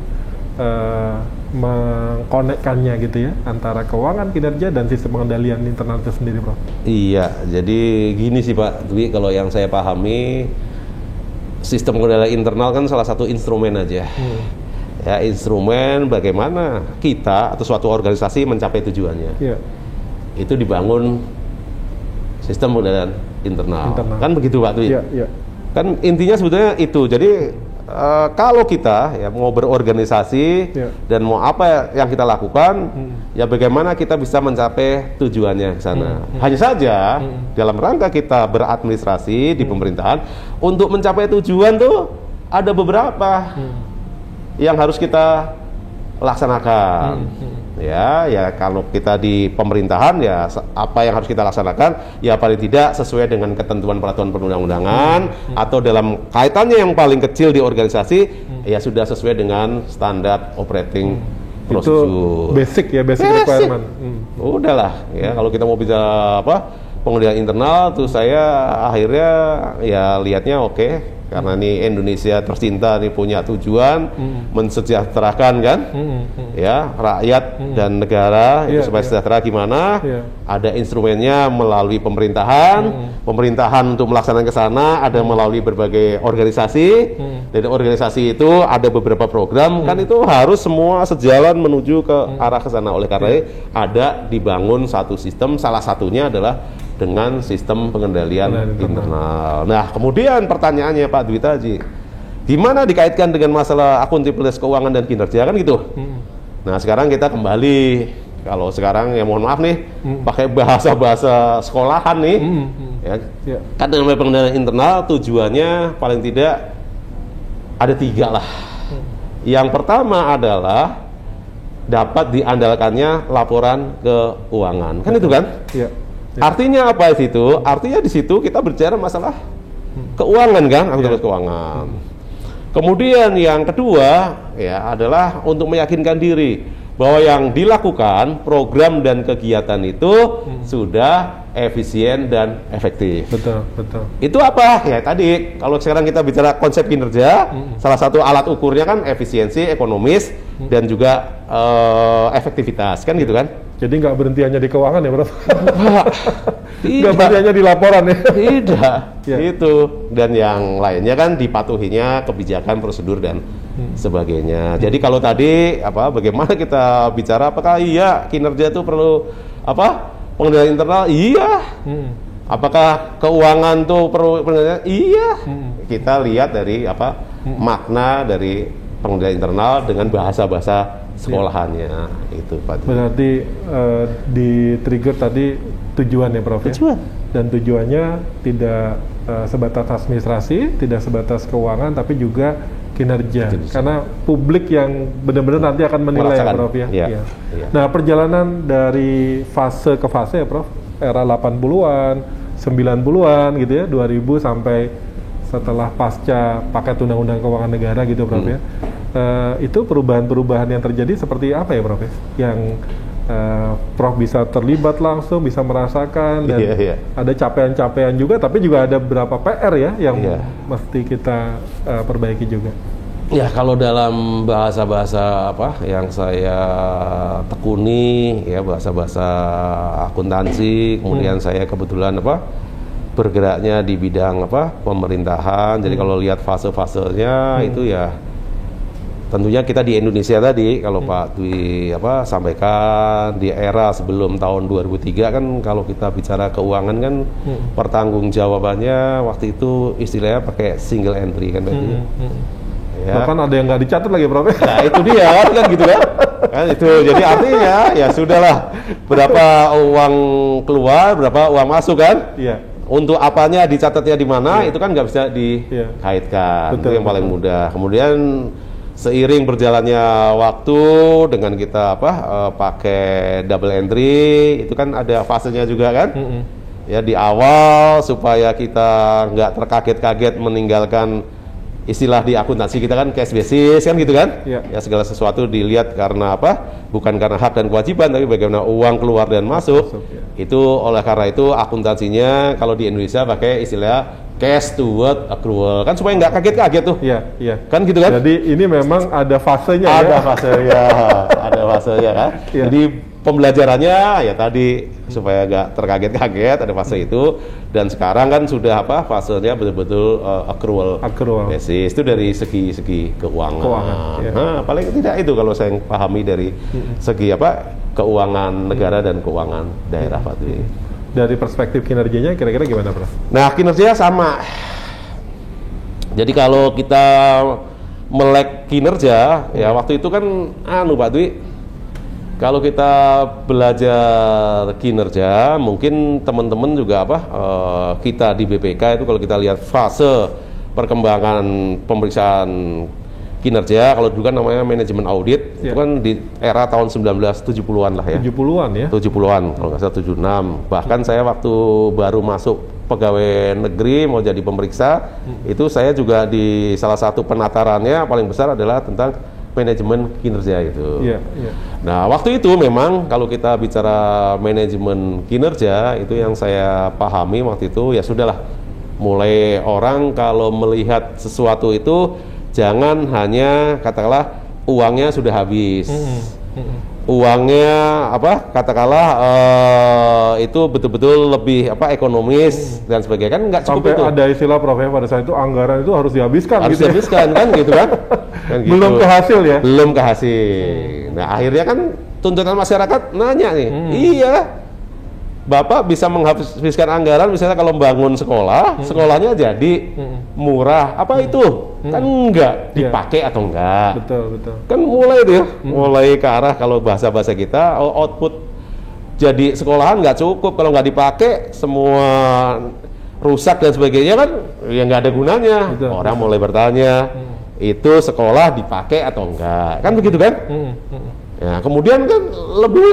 mengkonekkannya gitu ya, antara keuangan, kinerja, dan sistem pengendalian internal itu sendiri, Prof? Iya, jadi gini sih, Pak Dwi, kalau yang saya pahami, sistem pengendalian internal kan salah satu instrumen aja. Ya, instrumen bagaimana kita atau suatu organisasi mencapai tujuannya. Itu dibangun sistem pengendalian internal. Kan begitu, Pak Dwi? Kan intinya sebetulnya itu. Jadi kalau kita ya mau berorganisasi dan mau apa yang kita lakukan, ya bagaimana kita bisa mencapai tujuannya ke sana. Hanya saja dalam rangka kita beradministrasi di pemerintahan, untuk mencapai tujuan tuh ada beberapa yang harus kita laksanakan. Ya kalau kita di pemerintahan ya apa yang harus kita laksanakan ya paling tidak sesuai dengan ketentuan peraturan perundang-undangan, atau dalam kaitannya yang paling kecil di organisasi ya sudah sesuai dengan standar operating procedure. Itu basic requirement. Udahlah ya, kalau kita mau bicara pengendalian internal tuh, saya akhirnya ya lihatnya karena ini Indonesia tercinta nih, punya tujuan mensejahterakan kan ya rakyat dan negara itu supaya sejahtera gimana, ada instrumennya melalui pemerintahan untuk melaksanakan ke sana, ada melalui berbagai organisasi, dari organisasi itu ada beberapa program, kan itu harus semua sejalan menuju ke arah ke sana. Oleh karena ada dibangun satu sistem, salah satunya adalah dengan sistem pengendalian internal. Nah, kemudian pertanyaannya Pak Dwi tadi, gimana dikaitkan dengan masalah akuntabilitas keuangan dan kinerja kan gitu. Nah, sekarang kita kembali Kalau sekarang ya mohon maaf nih, pakai bahasa-bahasa sekolahan nih, ya. Kan dengan pengendalian internal tujuannya paling tidak ada 3 lah. Yang pertama adalah dapat diandalkannya laporan keuangan, kan itu kan? Ya. Artinya apa di situ? Artinya di situ kita bicara masalah keuangan kan, aktivitas keuangan. Kemudian yang kedua ya adalah untuk meyakinkan diri bahwa yang dilakukan program dan kegiatan itu sudah efisien dan efektif. Betul, betul. Itu apa? Ya tadi kalau sekarang kita bicara konsep kinerja, salah satu alat ukurnya kan efisiensi, ekonomis dan juga efektivitas kan gitu kan? Jadi nggak berhenti hanya di keuangan ya, Prof? Nggak Tidak. berhenti hanya di laporan ya? Tidak, Ya. itu. Dan yang lainnya kan dipatuhinya kebijakan, prosedur dan sebagainya. Jadi kalau tadi bagaimana kita bicara apakah iya kinerja itu perlu pengendalian internal? Iya. Apakah keuangan tuh perlu pengendalian? Iya. Kita lihat dari makna dari pengendalian internal dengan bahasa-bahasa sekolahannya itu Pak. Berarti di trigger tadi tujuan ya, Prof? Tujuan. Dan tujuannya tidak sebatas administrasi, tidak sebatas keuangan, tapi juga kinerja. Karena publik yang benar-benar nanti akan menilai ya, Prof ya. Iya. Iya. Nah, perjalanan dari fase ke fase ya, Prof. Era 80-an, 90-an gitu ya, 2000 sampai setelah pasca paket Undang-Undang Keuangan Negara gitu, Prof ya. Itu perubahan-perubahan yang terjadi seperti apa ya, Prof ya? Yang Prof bisa terlibat langsung, bisa merasakan, dan ada capaian-capaian juga, tapi juga ada beberapa PR ya yang mesti kita perbaiki juga. Ya kalau dalam bahasa-bahasa yang saya tekuni ya bahasa-bahasa akuntansi, kemudian saya kebetulan bergeraknya di bidang pemerintahan. Jadi kalau lihat fase-fasenya itu ya tentunya kita di Indonesia tadi kalau Pak Dwi sampaikan di era sebelum tahun 2003 kan kalau kita bicara keuangan kan pertanggungjawabannya waktu itu istilahnya pakai single entry kan Pak Dwi. Ya. Bahkan ada yang nggak dicatat lagi, Prof. Nah itu dia kan gitu kan. Kan itu jadi artinya ya sudahlah berapa uang keluar, berapa uang masuk kan. Iya. Untuk apanya dicatatnya di mana itu kan nggak bisa dikaitkan. Betul, itu yang paling mudah. Kemudian seiring berjalannya waktu dengan kita pakai double entry itu kan ada fasenya juga kan. Ya di awal supaya kita nggak terkaget-kaget meninggalkan istilah di akuntansi kita kan cash basis kan gitu kan. Ya segala sesuatu dilihat karena bukan karena hak dan kewajiban tapi bagaimana uang keluar dan masuk. Itu oleh karena itu akuntansinya kalau di Indonesia pakai istilah cash toward accrual kan supaya nggak kaget-kaget tuh. Iya. Kan gitu kan. Jadi ini memang ada fasenya Ada fasenya kan. Jadi pembelajarannya ya tadi supaya nggak terkaget-kaget ada fase itu, dan sekarang kan sudah fasenya betul-betul accrual basis itu dari segi keuangan. Nah paling tidak itu kalau saya pahami dari segi keuangan negara dan keuangan daerah Pak Dwi. Dari perspektif kinerjanya kira-kira gimana, Prof? Nah kinerjanya sama. Jadi kalau kita melek kinerja ya waktu itu kan Pak Dwi, kalau kita belajar kinerja, mungkin teman-teman juga kita di BPK itu kalau kita lihat fase perkembangan pemeriksaan kinerja, kalau dulu kan namanya manajemen audit, itu kan di era tahun 1970-an lah ya. 70-an ya? 70-an, kalau nggak salah 76. Bahkan saya waktu baru masuk pegawai negeri mau jadi pemeriksa, itu saya juga di salah satu penatarannya paling besar adalah tentang manajemen kinerja itu. Nah waktu itu memang kalau kita bicara manajemen kinerja itu yang saya pahami waktu itu ya sudahlah, mulai orang kalau melihat sesuatu itu jangan hanya katakanlah uangnya sudah habis, uangnya itu betul-betul lebih ekonomis dan sebagainya, kan nggak cukup. Sampai itu ada istilah, Prof, pada saat itu anggaran itu harus dihabiskan, kan gitu kan. Gitu. Belum ke hasil ya? Belum ke hasil. Nah akhirnya kan tuntutan masyarakat nanya nih, iya Bapak bisa menghabiskan anggaran misalnya kalau bangun sekolah, sekolahnya jadi murah. Apa itu? Kan enggak dipakai atau enggak. Betul, betul. Kan mulai itu ya, mulai ke arah kalau bahasa-bahasa kita output jadi sekolahan nggak cukup kalau nggak dipakai, semua rusak dan sebagainya kan ya nggak ada gunanya. Betul. Orang mulai bertanya, itu sekolah dipakai atau enggak? Kan begitu kan? Ya, kemudian kan lebih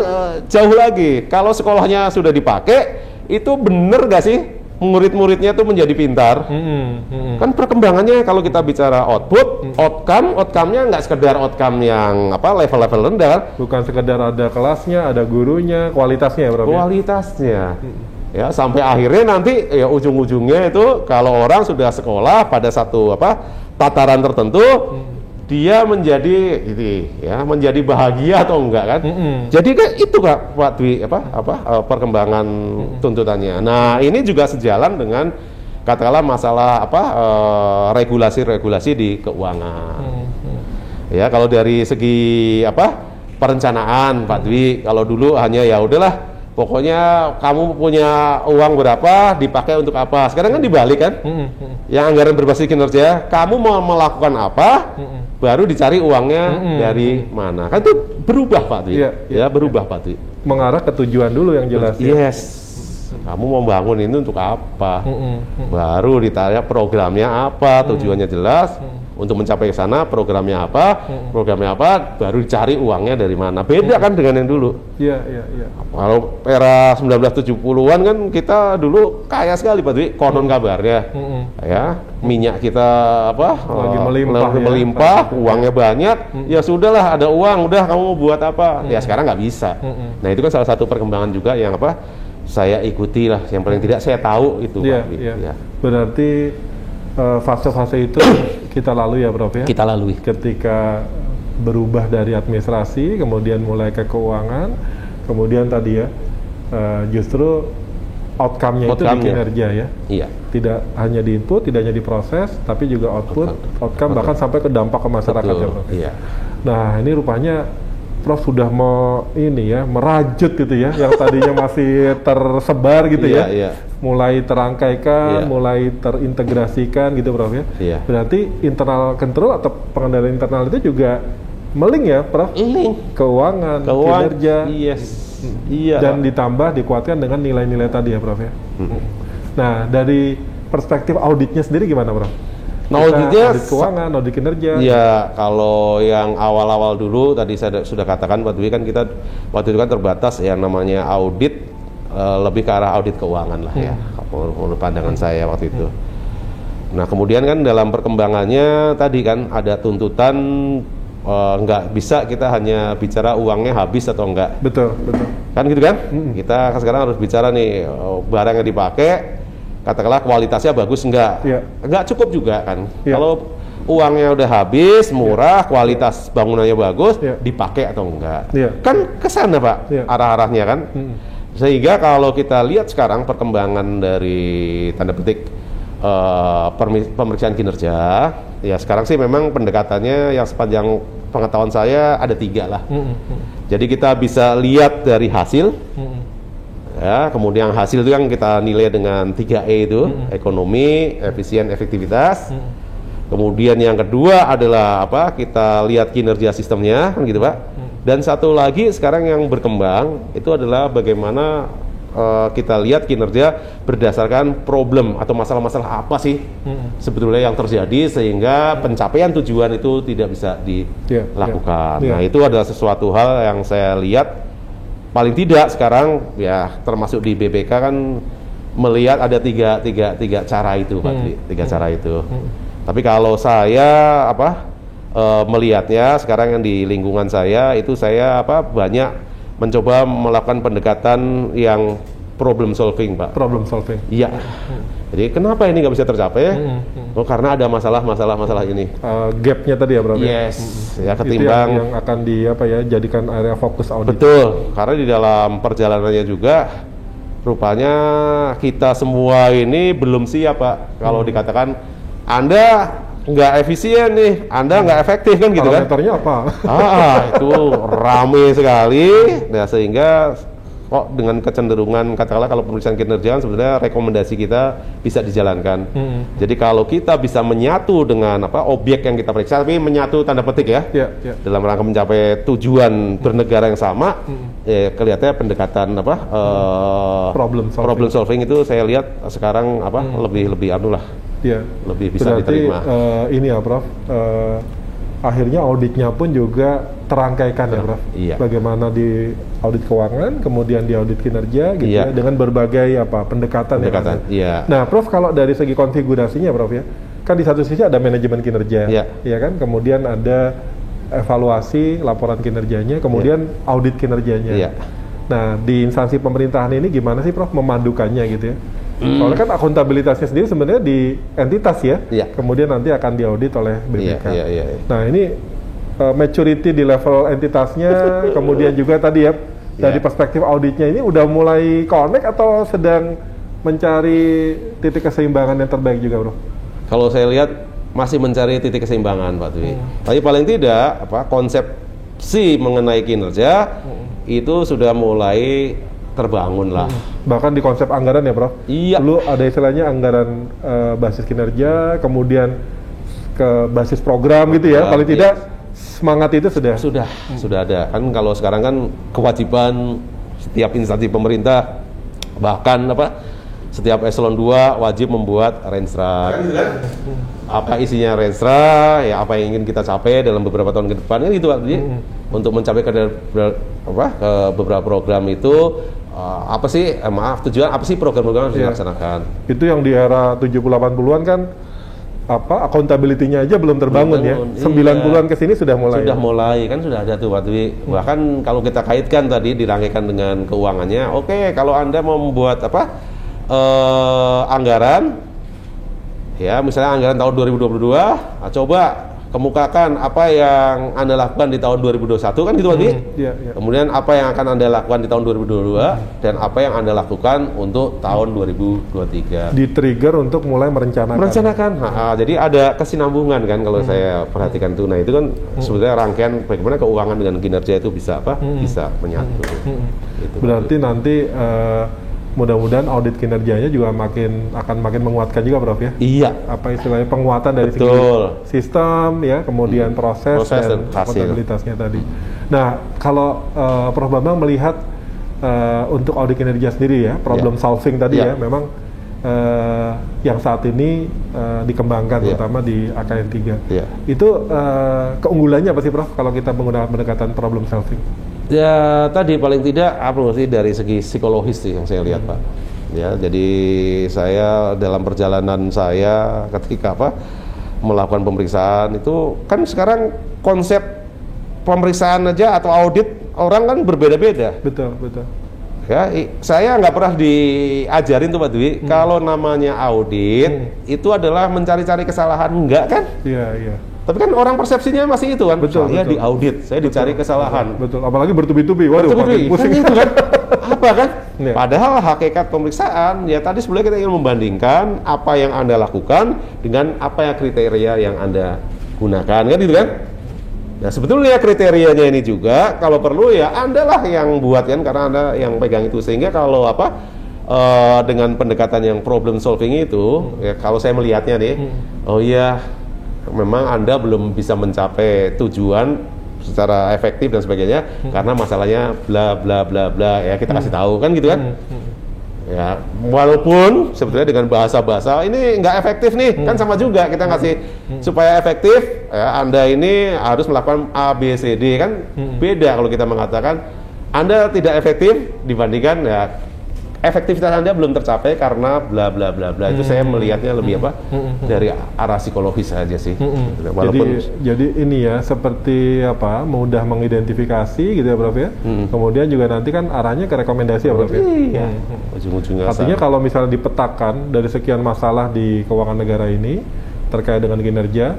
jauh lagi, kalau sekolahnya sudah dipakai, itu bener nggak sih murid-muridnya tuh menjadi pintar? Kan perkembangannya kalau kita bicara output, outcome-nya nggak sekedar outcome yang level-level rendah, Bukan sekedar ada kelasnya, ada gurunya, kualitasnya ya Prof? kualitasnya. Ya, sampai akhirnya nanti ya ujung-ujungnya itu kalau orang sudah sekolah pada satu tataran tertentu, dia menjadi menjadi bahagia atau enggak kan? Jadi kan itu Pak Dwi perkembangan tuntutannya. Nah, ini juga sejalan dengan katakanlah masalah regulasi-regulasi di keuangan. Ya, kalau dari segi perencanaan Pak Dwi, kalau dulu hanya ya udahlah pokoknya kamu punya uang berapa dipakai untuk apa. Sekarang kan dibalik kan? Yang anggaran berbasis kinerja, kamu mau melakukan apa, baru dicari uangnya dari mana. Kan itu berubah Pak Dwi. Ya, berubah Pak Dwi. Mengarah ke tujuan dulu yang jelas. Yes. Kamu mau bangun ini untuk apa? Baru ditanya programnya apa, tujuannya jelas. Untuk mencapai ke sana programnya apa, baru dicari uangnya dari mana. Beda kan dengan yang dulu. Iya. Kalau era 1970-an kan kita dulu kaya sekali Pak Dwi, konon kabarnya. Ya, minyak kita lagi melimpah, uangnya banyak. Ya sudahlah, ada uang, udah kamu mau buat apa? Ya sekarang nggak bisa. Nah, itu kan salah satu perkembangan juga yang saya ikuti lah, yang paling tidak saya tahu itu. Iya. Berarti fase-fase itu kita lalui ya Prof ya? Kita lalui. Ketika berubah dari administrasi, kemudian mulai ke keuangan, kemudian tadi ya justru outcome-nya itu di kinerja ya? Iya. Tidak hanya di input, tidak hanya di proses, tapi juga outcome bahkan sampai ke dampak ke masyarakat ya Prof? Iya. Nah, ini rupanya Prof sudah merajut gitu ya, yang tadinya masih tersebar gitu ya, mulai terangkaikan, mulai terintegrasikan gitu Prof ya. Berarti internal control atau pengendalian internal itu juga meling ya Prof? Keuangan, kinerja, dan ditambah dikuatkan dengan nilai-nilai tadi ya Prof ya. Nah, dari perspektif auditnya sendiri gimana Prof? Audit keuangan, audit kinerja. Ya, kalau yang awal-awal dulu tadi saya sudah katakan Pak Dwi, kan kita waktu itu kan terbatas yang namanya audit, lebih ke arah audit keuangan lah ya, menurut pandangan saya waktu itu. Nah, kemudian kan dalam perkembangannya tadi kan ada tuntutan nggak bisa kita hanya bicara uangnya habis atau enggak. Betul. Kan gitu kan? Kita sekarang harus bicara nih barang yang dipakai, katakanlah kualitasnya bagus enggak? Enggak cukup juga kan? Kalau uangnya udah habis, murah, kualitas bangunannya bagus, dipakai atau enggak? Kan kesana Pak, arah-arahnya kan? Sehingga kalau kita lihat sekarang perkembangan dari tanda petik pemeriksaan kinerja, ya sekarang sih memang pendekatannya yang sepanjang pengetahuan saya ada 3 lah. Jadi kita bisa lihat dari hasil. Ya, kemudian hasil itu yang kita nilai dengan 3E itu, ekonomi, efisien, efektivitas. Kemudian yang kedua adalah kita lihat kinerja sistemnya, kan gitu Pak. Dan satu lagi sekarang yang berkembang itu adalah bagaimana kita lihat kinerja berdasarkan problem atau masalah-masalah apa sih sebetulnya yang terjadi sehingga pencapaian tujuan itu tidak bisa dilakukan. Nah, itu adalah sesuatu hal yang saya lihat. Paling tidak sekarang ya termasuk di BPK kan melihat ada tiga cara itu Pak, 3 cara itu. Tapi kalau saya melihatnya sekarang yang di lingkungan saya itu saya banyak mencoba melakukan pendekatan yang problem solving Pak. Problem solving. Iya. Jadi kenapa ini nggak bisa tercapai? Karena ada masalah ini. Gapnya tadi ya, Bro. Yes. Ya ketimbang itu yang akan jadikan area fokus audit. Betul. Karena di dalam perjalanannya juga rupanya kita semua ini belum siap Pak. Kalau dikatakan Anda nggak efisien nih, Anda nggak efektif kan gitu kan? Parameternya apa? Itu rame sekali. Nah sehingga kok dengan kecenderungan katakanlah kalau pemeriksaan kinerja kan sebenarnya rekomendasi kita bisa dijalankan. Jadi kalau kita bisa menyatu dengan objek yang kita periksa, tapi menyatu tanda petik ya, dalam rangka mencapai tujuan bernegara yang sama, kelihatannya pendekatan problem solving itu saya lihat sekarang lebih anu lah. Lebih bisa berarti, diterima. Ini ya Prof, akhirnya auditnya pun juga terangkaikan ya Prof. Bagaimana di audit keuangan, kemudian di audit kinerja gitu ya, dengan berbagai pendekatan ya. Nah Prof, kalau dari segi konfigurasinya Prof ya, kan di satu sisi ada manajemen kinerja, ya kan, kemudian ada evaluasi laporan kinerjanya, kemudian audit kinerjanya. Nah di instansi pemerintahan ini gimana sih Prof memandukannya gitu ya? Soalnya kan akuntabilitasnya sendiri sebenarnya di entitas ya, kemudian nanti akan diaudit oleh BPK. Nah ini maturity di level entitasnya, kemudian juga tadi ya dari perspektif auditnya ini udah mulai connect atau sedang mencari titik keseimbangan yang terbaik juga Bro? Kalau saya lihat masih mencari titik keseimbangan Pak Dwi. Tapi paling tidak konsepsi mengenai kinerja itu sudah mulai terbangun lah. Bahkan di konsep anggaran ya Prof? Dulu ada istilahnya anggaran basis kinerja, kemudian ke basis program gitu ya, paling tidak semangat itu sudah ada. Kan kalau sekarang kan kewajiban setiap instansi pemerintah, bahkan setiap eselon 2 wajib membuat Renstra. Apa isinya Renstra, ya apa yang ingin kita capai dalam beberapa tahun ke depan kan gitu Pak. Untuk mencapai ke beberapa program itu tujuan apa sih program-program yang harus dilaksanakan. Itu yang di era 70-80-an kan accountability-nya aja belum terbangun ya. 90-an ke sini sudah mulai. Kan sudah ada tuh Pak Dwi. Bahkan kalau kita kaitkan tadi dirangkaikan dengan keuangannya, kalau Anda mau membuat anggaran ya, misalnya anggaran tahun 2022, coba kemukakan apa yang Anda lakukan di tahun 2021 kan gitu Pak Dwi. Kemudian apa yang akan Anda lakukan di tahun 2022 dan apa yang Anda lakukan untuk tahun 2023. Di-trigger untuk mulai merencanakan. Jadi ada kesinambungan kan kalau saya perhatikan tuh. Nah, itu kan sebenarnya rangkaian bagaimana keuangan dengan kinerja itu bisa bisa menyatu. Gitu, berarti nanti mudah-mudahan audit kinerjanya juga akan makin menguatkan juga Prof ya? Apa istilahnya penguatan dari segi sistem ya, kemudian proses dan akuntabilitasnya tadi. Nah kalau Prof Bambang melihat untuk audit kinerja sendiri ya, problem solving tadi ya, memang yang saat ini dikembangkan terutama di AKN 3. Itu keunggulannya apa sih Prof kalau kita menggunakan pendekatan problem solving? Ya tadi paling tidak dari segi psikologis sih yang saya lihat Pak. Ya, jadi saya dalam perjalanan saya ketika melakukan pemeriksaan itu kan sekarang konsep pemeriksaan aja atau audit orang kan berbeda-beda. Betul. Ya, saya nggak pernah diajarin tuh Pak Dwi, kalau namanya audit itu adalah mencari-cari kesalahan, enggak kan? Iya. Tapi kan orang persepsinya masih itu kan, saya diaudit, saya dicari kesalahan. Betul, apalagi bertubi-tubi, waduh pusing itu kan. Apa kan? Padahal hakikat pemeriksaan, ya tadi sebenarnya kita ingin membandingkan apa yang Anda lakukan dengan apa yang kriteria yang Anda gunakan, kan gitu kan? Nah sebetulnya kriterianya ini juga, kalau perlu ya Anda lah yang buat kan, karena Anda yang pegang itu. Sehingga kalau dengan pendekatan yang problem solving itu, ya kalau saya melihatnya nih, memang Anda belum bisa mencapai tujuan secara efektif dan sebagainya karena masalahnya bla bla bla bla ya, kita kasih tahu kan gitu kan. Ya, walaupun sebetulnya dengan bahasa-bahasa ini nggak efektif nih, kan sama juga kita ngasih supaya efektif ya, Anda ini harus melakukan A, B, C, D kan beda kalau kita mengatakan Anda tidak efektif dibandingkan ya efektivitas Anda belum tercapai karena bla bla bla bla. Itu saya melihatnya lebih dari arah psikologis saja sih. Walaupun jadi ini ya seperti mudah mengidentifikasi gitu ya Prof ya. Kemudian juga nanti kan arahnya ke rekomendasi ya Prof ya. Ujung-ujungnya artinya kalau misalnya dipetakan dari sekian masalah di keuangan negara ini terkait dengan kinerja,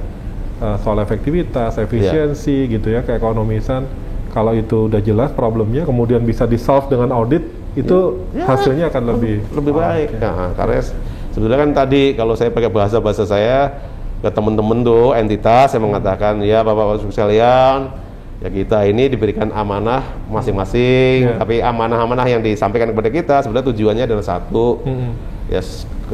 soal efektivitas, efisiensi gitu ya, keekonomisan, kalau itu udah jelas problemnya kemudian bisa di-solve dengan audit, itu hasilnya akan lebih baik. Karena sebetulnya kan tadi kalau saya pakai bahasa saya ke teman-teman tuh entitas, saya mengatakan ya Bapak-Bapak sekalian, Ya kita ini diberikan amanah masing-masing, tapi amanah-amanah yang disampaikan kepada kita sebenarnya tujuannya adalah satu, ya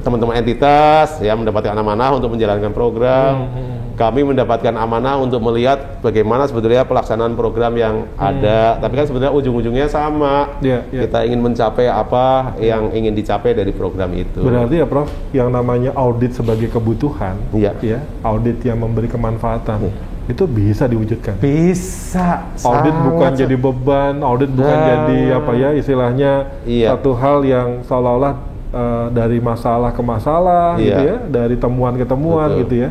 teman-teman entitas ya mendapatkan amanah untuk menjalankan program, kami mendapatkan amanah untuk melihat bagaimana sebetulnya pelaksanaan program yang ada, tapi kan sebenarnya ujung-ujungnya sama, kita ingin mencapai apa yang ingin dicapai dari program itu. Berarti ya Prof, yang namanya audit sebagai kebutuhan, ya audit yang memberi kemanfaatan, itu bisa diwujudkan. Bisa. Audit bukan jadi beban, audit bukan jadi apa ya istilahnya satu hal yang seolah-olah dari masalah ke masalah gitu ya, dari temuan ke temuan gitu ya.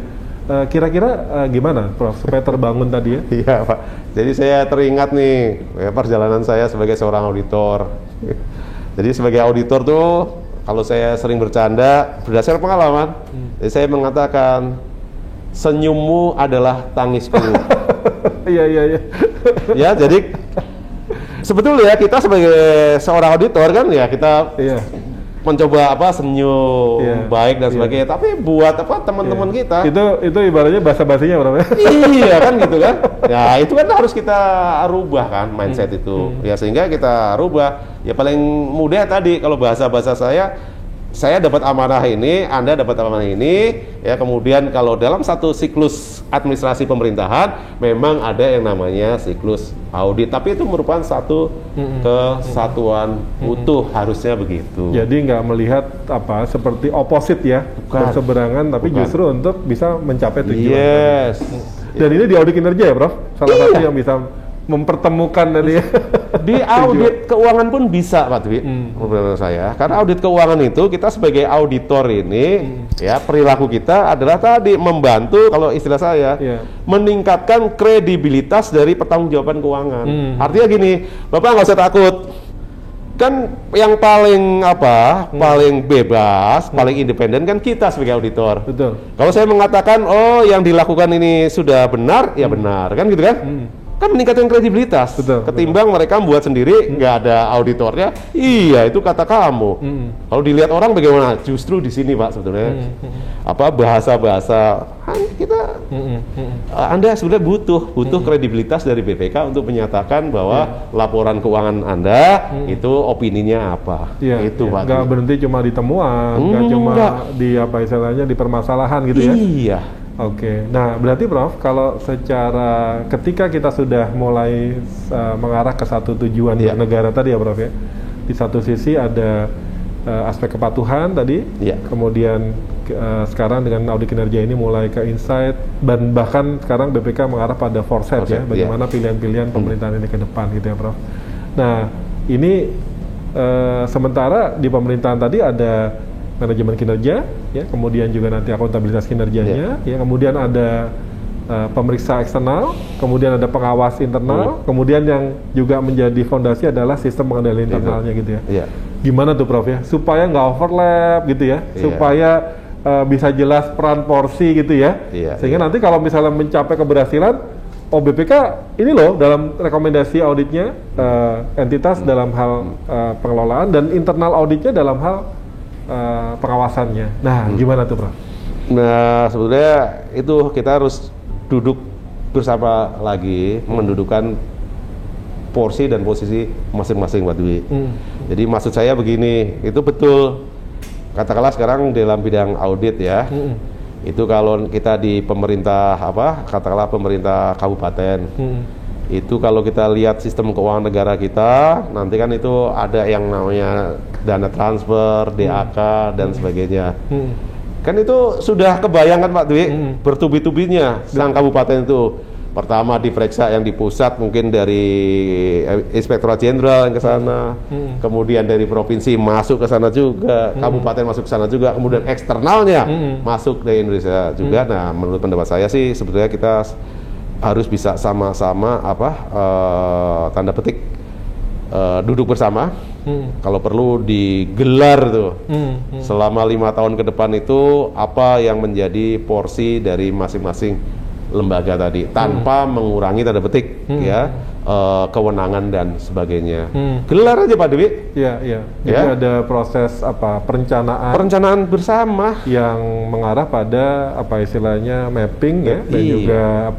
Kira-kira gimana Prof supaya terbangun tadi ya? Iya Pak. Jadi saya teringat nih perjalanan saya sebagai seorang auditor. Jadi sebagai auditor tuh kalau saya sering bercanda berdasarkan pengalaman, jadi saya mengatakan senyummu adalah tangisku. Iya. Ya, jadi sebetulnya kita sebagai seorang auditor kan ya kita mencoba senyum baik dan sebagainya. Tapi buat teman-teman kita itu ibaratnya basa-basinya berapa? Iya kan gitu kan. Ya itu kan harus kita rubah kan mindset itu. Ya sehingga kita rubah. Ya paling mudah tadi kalau bahasa saya dapat amanah ini, Anda dapat amanah ini, ya kemudian kalau dalam satu siklus administrasi pemerintahan memang ada yang namanya siklus audit, tapi itu merupakan satu kesatuan utuh, harusnya begitu. Jadi nggak melihat seperti opposite ya, berseberangan, tapi justru untuk bisa mencapai tujuan. Dan ini di audit kinerja ya Prof? Salah satu yang bisa mempertemukan tadi ya. Di audit keuangan pun bisa Pak Dwi, menurut saya. Karena audit keuangan itu kita sebagai auditor ini, ya perilaku kita adalah tadi membantu, kalau istilah saya, meningkatkan kredibilitas dari pertanggungjawaban keuangan. Artinya gini, Bapak nggak usah takut. Kan yang paling paling bebas, paling independen kan kita sebagai auditor. Betul. Kalau saya mengatakan, yang dilakukan ini sudah benar, ya benar, kan gitu kan? Kan meningkatkan kredibilitas. Ketimbang mereka membuat sendiri, nggak ada auditornya, itu kata kamu. Kalau dilihat orang bagaimana? Justru di sini Pak sebetulnya bahasa-bahasa kita, Anda sebenarnya butuh kredibilitas dari BPK untuk menyatakan bahwa laporan keuangan Anda itu opininya apa. Itu Pak. Nggak berhenti cuma di temuan, nggak cuma di istilahnya di permasalahan gitu ya. Iya. Oke, nah berarti Prof, kalau secara ketika kita sudah mulai mengarah ke satu tujuan negara tadi ya Prof ya, di satu sisi ada aspek kepatuhan tadi, kemudian sekarang dengan audit kinerja ini mulai ke insight, dan bahkan sekarang BPK mengarah pada foresight ya, bagaimana pilihan-pilihan pemerintahan ini ke depan gitu ya Prof. Nah ini sementara di pemerintahan tadi ada manajemen kinerja, ya, kemudian juga nanti akuntabilitas kinerjanya, ya, kemudian ada pemeriksa eksternal, kemudian ada pengawas internal, kemudian yang juga menjadi fondasi adalah sistem pengendalian internalnya gitu ya. Gimana tuh Prof ya, supaya nggak overlap gitu ya, supaya bisa jelas peran porsi gitu ya, sehingga nanti kalau misalnya mencapai keberhasilan, BPK ini loh dalam rekomendasi auditnya entitas dalam hal pengelolaan dan internal auditnya dalam hal pengawasannya. Nah, gimana tuh, Prof? Nah, sebetulnya itu kita harus duduk bersama lagi, mendudukkan porsi dan posisi masing-masing, Pak Dwi. Jadi maksud saya begini, itu betul. Katakanlah sekarang dalam bidang audit ya, itu kalau kita di pemerintah katakanlah pemerintah kabupaten. Itu kalau kita lihat sistem keuangan negara kita, nanti kan itu ada yang namanya dana transfer, DAK, dan sebagainya. Kan itu sudah kebayangkan Pak Dwi, bertubi-tubinya sang kabupaten itu. Pertama diperiksa yang di pusat, mungkin dari Inspektorat Jenderal yang ke sana, kemudian dari provinsi masuk ke sana juga, kabupaten masuk ke sana juga, kemudian eksternalnya masuk dari Indonesia juga. Nah, menurut pendapat saya sih sebetulnya kita harus bisa sama-sama tanda petik duduk bersama, kalau perlu digelar tuh selama 5 tahun ke depan itu apa yang menjadi porsi dari masing-masing lembaga tadi, tanpa mengurangi tanda petik ya kewenangan dan sebagainya. Gelar aja Pak Dwi. Iya. Jadi ada proses perencanaan bersama yang mengarah pada istilahnya mapping ya, dan juga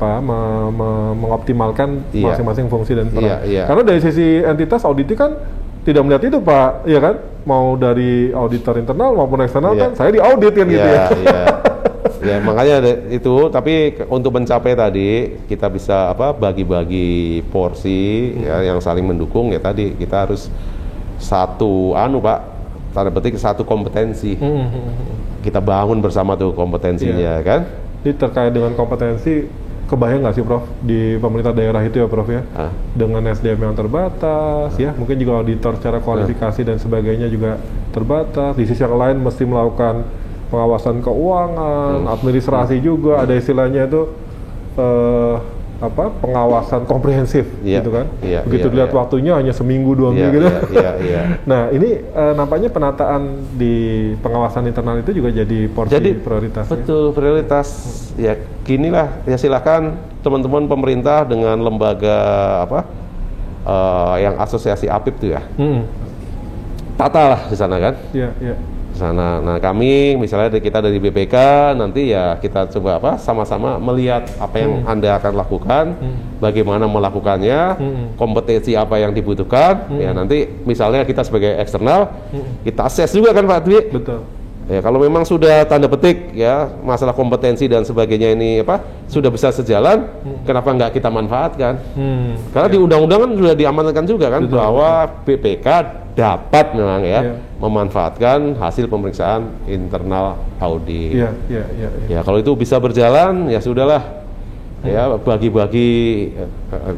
mengoptimalkan masing-masing fungsi dan peran. Karena dari sisi entitas auditnya kan tidak melihat itu Pak, ya kan? Mau dari auditor internal maupun eksternal kan saya diaudit kan gitu ya. Ya makanya itu, tapi untuk mencapai tadi kita bisa bagi-bagi porsi ya, yang saling mendukung ya, tadi kita harus satu Pak, tanda petik satu kompetensi. Kita bangun bersama tuh kompetensinya kan. Ini terkait dengan kompetensi, kebayang nggak sih Prof di pemerintah daerah itu ya Prof ya, dengan SDM yang terbatas ya, mungkin juga auditor secara kualifikasi dan sebagainya juga terbatas. Di sisi yang lain mesti melakukan pengawasan keuangan, administrasi juga, ada istilahnya itu pengawasan komprehensif gitu kan. Begitu dilihat waktunya hanya seminggu 2 minggu gitu. Nah ini nampaknya penataan di pengawasan internal itu juga jadi prioritas. Betul, prioritas. Ya ginilah, ya silakan teman-teman pemerintah dengan lembaga yang asosiasi APIP itu ya. Tata lah di sana kan. Sana. Nah kami misalnya kita dari BPK nanti ya kita coba sama-sama melihat apa yang Anda akan lakukan, bagaimana melakukannya, kompetensi apa yang dibutuhkan. Ya nanti misalnya kita sebagai eksternal kita assess juga kan Pak Dwi. Betul. Ya kalau memang sudah tanda petik ya masalah kompetensi dan sebagainya ini sudah bisa sejalan, kenapa nggak kita manfaatkan? Karena di undang-undang kan sudah diamanatkan juga kan. Betul. Bahwa BPK dapat memang memanfaatkan hasil pemeriksaan internal audit. Ya kalau itu bisa berjalan ya sudahlah. Ya bagi-bagi,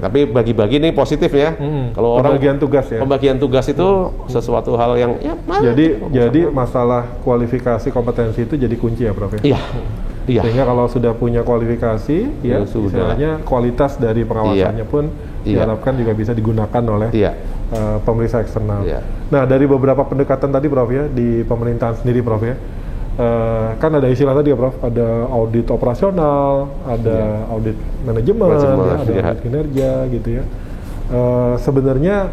tapi bagi-bagi ini positif ya. Kalau pembagian tugas ya. Pembagian tugas itu sesuatu hal yang jadi masalah kualifikasi kompetensi itu jadi kunci ya Prof ya. Iya. Sehingga kalau sudah punya kualifikasi ya istilahnya kualitas dari pengawasannya pun diharapkan juga bisa digunakan oleh pemeriksa eksternal. Nah dari beberapa pendekatan tadi Prof ya di pemerintahan sendiri Prof ya. Kan ada istilah tadi ya Prof, ada audit operasional, ada audit manajemen, ada audit kinerja gitu ya. Sebenarnya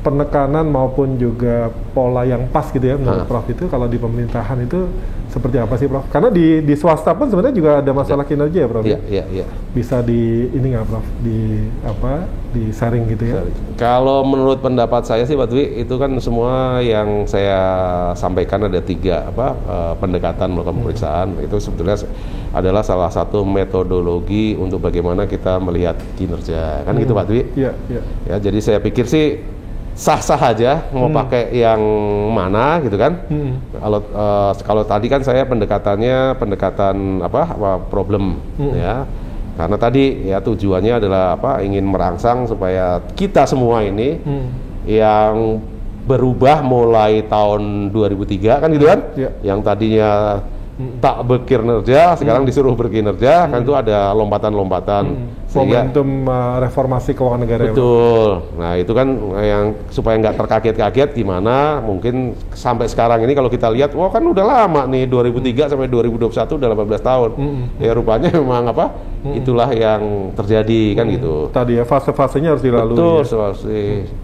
penekanan maupun juga pola yang pas gitu ya menurut Prof itu kalau di pemerintahan itu seperti apa sih Prof? Karena di swasta pun sebenarnya juga ada masalah kinerja ya Prof. Iya. Bisa di ini nggak Prof? Di sharing gitu ya? Kalau menurut pendapat saya sih Pak Dwi, itu kan semua yang saya sampaikan ada 3 pendekatan melakukan pemeriksaan. Itu sebetulnya adalah salah satu metodologi untuk bagaimana kita melihat kinerja kan gitu Pak Dwi. Iya. Ya jadi saya pikir sih sah-sah aja mau pakai yang mana gitu kan. Kalau tadi kan saya pendekatan problem ya. Karena tadi ya tujuannya adalah ingin merangsang supaya kita semua ini yang berubah mulai tahun 2003 kan gitu kan. Yang tadinya tak berkinerja sekarang disuruh berkinerja kan, itu ada lompatan-lompatan momentum reformasi keuangan negara. Betul. Nah itu kan yang supaya nggak terkaget-kaget gimana mungkin sampai sekarang ini kalau kita lihat kan udah lama nih 2003 sampai 2021 udah 18 tahun. Ya rupanya memang itulah yang terjadi kan gitu. Tadi ya fase-fasenya harus dilalui. Betul.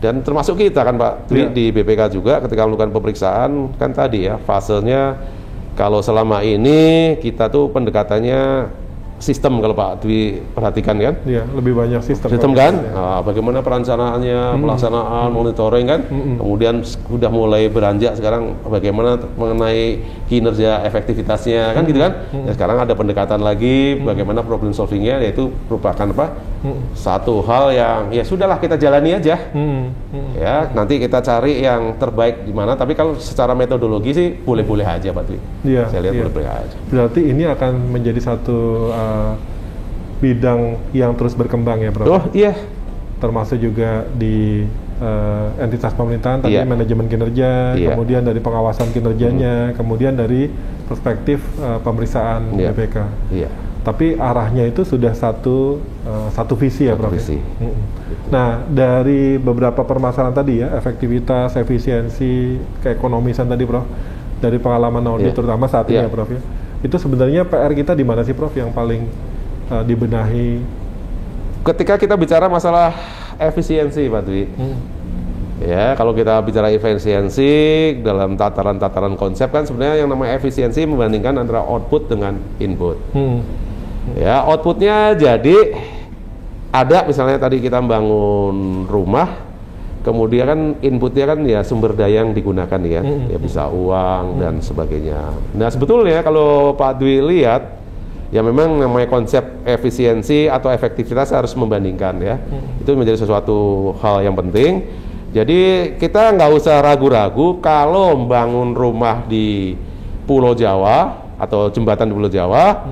Dan termasuk kita kan Pak di BPK juga ketika melakukan pemeriksaan kan tadi ya fasenya. Kalau selama ini kita tuh pendekatannya sistem kalau Pak Dwi perhatikan kan? Iya, lebih banyak sistem kan? Nah, bagaimana perencanaannya, pelaksanaan, monitoring kan? Kemudian sudah mulai beranjak sekarang bagaimana mengenai kinerja efektivitasnya kan gitu kan? Ya, sekarang ada pendekatan lagi bagaimana problem solvingnya, yaitu merupakan satu hal yang ya sudahlah kita jalani aja. Ya, nanti kita cari yang terbaik di mana. Tapi kalau secara metodologi sih boleh-boleh aja Pak Dwi. Iya, saya lihat boleh-boleh aja. Berarti ini akan menjadi satu bidang yang terus berkembang ya Prof? Oh iya. Termasuk juga di entitas pemerintahan tadi manajemen kinerja, kemudian dari pengawasan kinerjanya, kemudian dari perspektif pemeriksaan BPK. Tapi arahnya itu sudah satu visi ya Prof? Visi. Nah dari beberapa permasalahan tadi ya, efektivitas, efisiensi, keekonomisan tadi Prof, dari pengalaman audit terutama saat ini ya Prof ya, itu sebenarnya PR kita di mana sih Prof yang paling dibenahi ketika kita bicara masalah efisiensi, Pak Dwi, ya kalau kita bicara efisiensi dalam tataran konsep kan sebenarnya yang namanya efisiensi membandingkan antara output dengan input. Ya, outputnya jadi ada misalnya tadi kita membangun rumah, kemudian kan inputnya kan ya sumber daya yang digunakan ya, ya bisa uang dan sebagainya. Nah sebetulnya kalau Pak Dwi lihat, ya memang namanya konsep efisiensi atau efektivitas harus membandingkan ya. Itu menjadi sesuatu hal yang penting. Jadi kita nggak usah ragu-ragu kalau membangun rumah di Pulau Jawa atau jembatan di Pulau Jawa,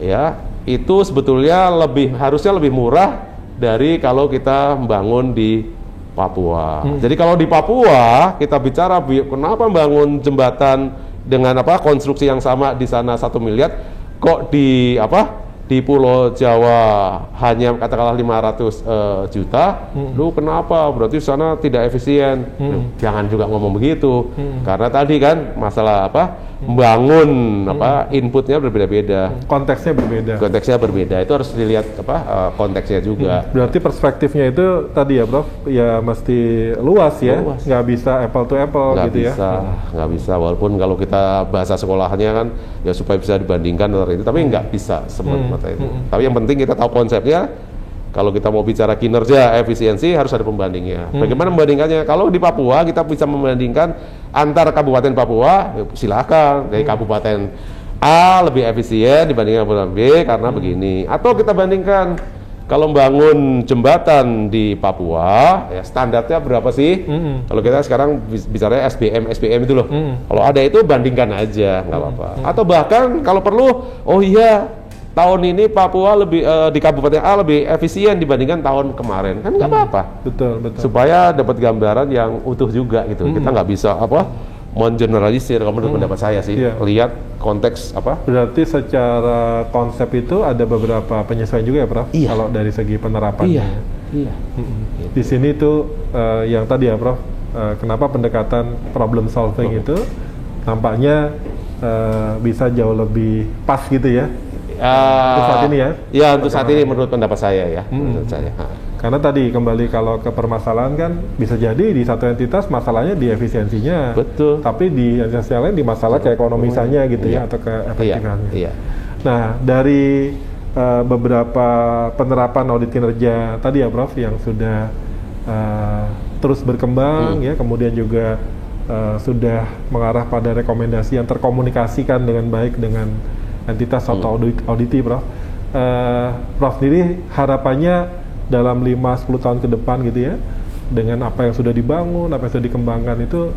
ya itu sebetulnya harusnya lebih murah dari kalau kita membangun di Papua. Jadi kalau di Papua kita bicara kenapa membangun jembatan dengan konstruksi yang sama di sana 1 miliar, kok di Pulau Jawa hanya katakanlah 500 juta, lu kenapa? Berarti sana tidak efisien. Jangan juga ngomong begitu, karena tadi kan masalah membangun inputnya berbeda-beda. Konteksnya berbeda. Itu harus dilihat konteksnya juga. Berarti perspektifnya itu tadi ya, Prof, ya mesti luas ya, nggak bisa apple to apple gitu ya. Nggak bisa, walaupun kalau kita bahasa sekolahnya kan ya supaya bisa dibandingkan itu, tapi nggak bisa semata itu. Tapi yang penting kita tahu konsepnya. Kalau kita mau bicara kinerja, efisiensi harus ada pembandingnya. Bagaimana membandingkannya? Kalau di Papua kita bisa membandingkan antar kabupaten Papua, silakan dari kabupaten A lebih efisien dibandingkan kabupaten B karena begini. Atau kita bandingkan kalau membangun jembatan di Papua, ya standarnya berapa sih? Kalau kita sekarang bicara SBM itu loh. Kalau ada itu bandingkan aja, nggak apa-apa. Atau bahkan kalau perlu, oh iya, tahun ini Papua lebih di Kabupaten A lebih efisien dibandingkan tahun kemarin, kan nggak apa-apa. Betul. Supaya dapat gambaran yang utuh juga gitu. Kita nggak bisa mengeneralisir. Kalau menurut pendapat saya sih, lihat konteks Berarti secara konsep itu ada beberapa penyesuaian juga ya, Prof? Kalau dari segi penerapannya. Iya. Di sini tuh yang tadi ya, Prof, kenapa pendekatan problem solving itu nampaknya bisa jauh lebih pas gitu ya. Untuk saat ini ya? Ya, untuk saat ini menurut pendapat saya ya. Menurut saya. Karena tadi kembali kalau ke permasalahan kan bisa jadi di satu entitas masalahnya di efisiensinya. Betul. Tapi di entitas yang lain di masalah keekonomisannya gitu ya, atau keefektifannya. Nah, dari beberapa penerapan audit kinerja tadi ya, Prof, yang sudah terus berkembang ya, kemudian juga sudah mengarah pada rekomendasi yang terkomunikasikan dengan baik dengan entitas atau auditi, Prof. Prof sendiri harapannya dalam 5-10 tahun ke depan gitu ya, dengan apa yang sudah dibangun, apa yang sudah dikembangkan itu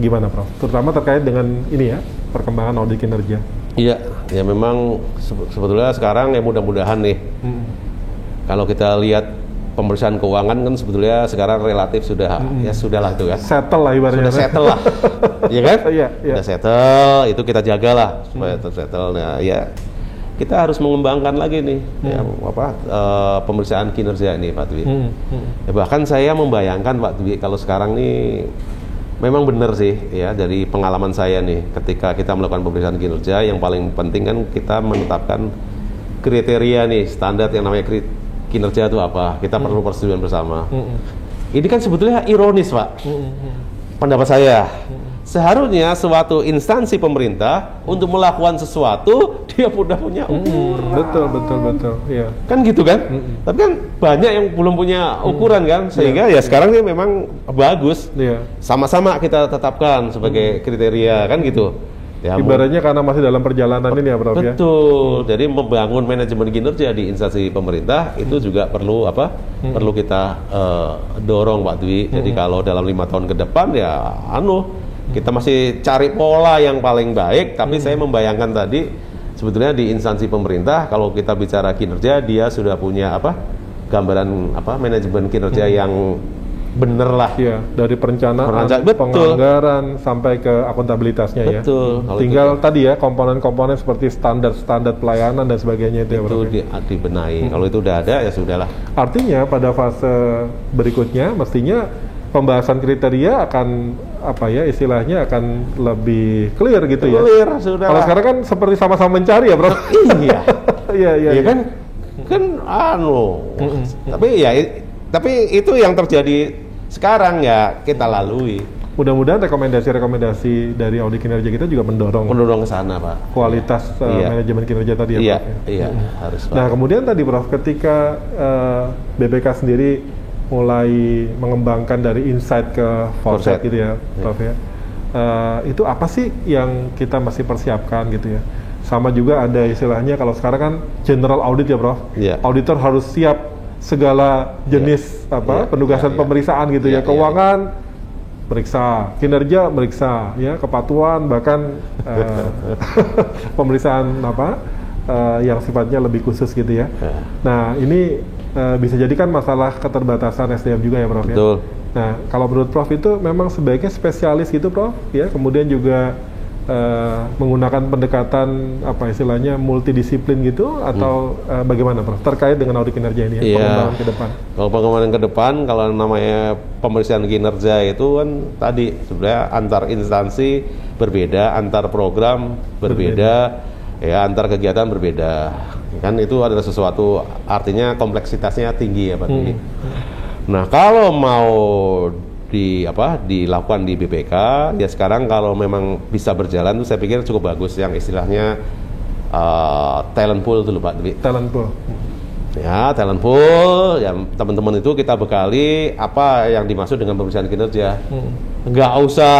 gimana, Prof? Terutama terkait dengan ini ya, perkembangan audit kinerja. Iya, ya memang sebetulnya sekarang ya mudah-mudahan nih, kalau kita lihat pemeriksaan keuangan kan sebetulnya sekarang relatif sudah ya sudahlah itu ya. Settle lah ibaratnya. Sudah settle lah. Iya kan? Iya. Sudah settle, itu kita jagalah supaya tersettle. Nah, ya kita harus mengembangkan lagi nih pemeriksaan kinerja ini, Pak Dwi. Ya, bahkan saya membayangkan, Pak Dwi, kalau sekarang nih memang benar sih ya, dari pengalaman saya nih ketika kita melakukan pemeriksaan kinerja, yang paling penting kan kita menetapkan kriteria nih, standar yang namanya kinerja itu apa, kita perlu persetujuan bersama. Ini kan sebetulnya ironis, Pak. Pendapat saya, seharusnya suatu instansi pemerintah untuk melakukan sesuatu dia sudah punya ukuran. Betul. Iya. Kan gitu kan? Tapi kan banyak yang belum punya ukuran kan, sehingga ya sekarang ini memang bagus. Sama-sama kita tetapkan sebagai kriteria kan gitu. Ya, ibaratnya karena masih dalam perjalanan ini ya, Prof. Betul. Jadi membangun manajemen kinerja di instansi pemerintah itu juga perlu perlu kita dorong, Pak Dwi. Jadi kalau dalam 5 tahun ke depan ya kita masih cari pola yang paling baik, tapi saya membayangkan tadi sebetulnya di instansi pemerintah kalau kita bicara kinerja dia sudah punya gambaran manajemen kinerja yang bener lah. Iya, dari perencanaan, penganggaran sampai ke akuntabilitasnya ya. Betul. Tinggal tadi ya komponen-komponen seperti standar pelayanan dan sebagainya itu ya, dibenahi. Kalau itu udah ada ya sudahlah. Artinya pada fase berikutnya mestinya pembahasan kriteria akan istilahnya akan lebih clear gitu ya. Clear, sudah. Kalau sekarang kan seperti sama-sama mencari ya, Bro. Iya. Iya kan? Kan tapi itu yang terjadi sekarang ya kita lalui. Mudah-mudahan rekomendasi dari audit kinerja kita juga mendorong ke sana, Pak. Kualitas manajemen kinerja tadi ya, Prof. Iya, harus, Pak. Nah, kemudian tadi Prof, ketika BPK sendiri mulai mengembangkan dari insight ke foresight gitu ya, Prof ya. Itu apa sih yang kita masih persiapkan gitu ya? Sama juga ada istilahnya kalau sekarang kan general audit ya, Prof. Auditor harus siap segala jenis penugasan pemeriksaan gitu ya, keuangan periksa, kinerja meriksa, ya kepatuhan, bahkan pemeriksaan yang sifatnya lebih khusus gitu ya. Nah ini bisa jadi kan masalah keterbatasan SDM juga ya, Prof. Betul. Ya. Nah kalau menurut Prof itu memang sebaiknya spesialis gitu, Prof, ya. Kemudian juga menggunakan pendekatan istilahnya multidisiplin gitu atau bagaimana, Prof, terkait dengan audit kinerja ini ya, pengembangan ke depan? Kalau pengembangan ke depan, kalau namanya pemeriksaan kinerja itu kan tadi sebenarnya antar instansi berbeda, antar program berbeda. Ya antar kegiatan berbeda. Kan itu adalah sesuatu, artinya kompleksitasnya tinggi ya, Pak. Nah kalau mau dilakukan di BPK ya sekarang kalau memang bisa berjalan tuh saya pikir cukup bagus yang istilahnya talent pool dulu, Pak. Talent pool. Ya, talent pool ya, teman-teman itu kita bekali apa yang dimaksud dengan pemeriksaan kinerja. Nggak usah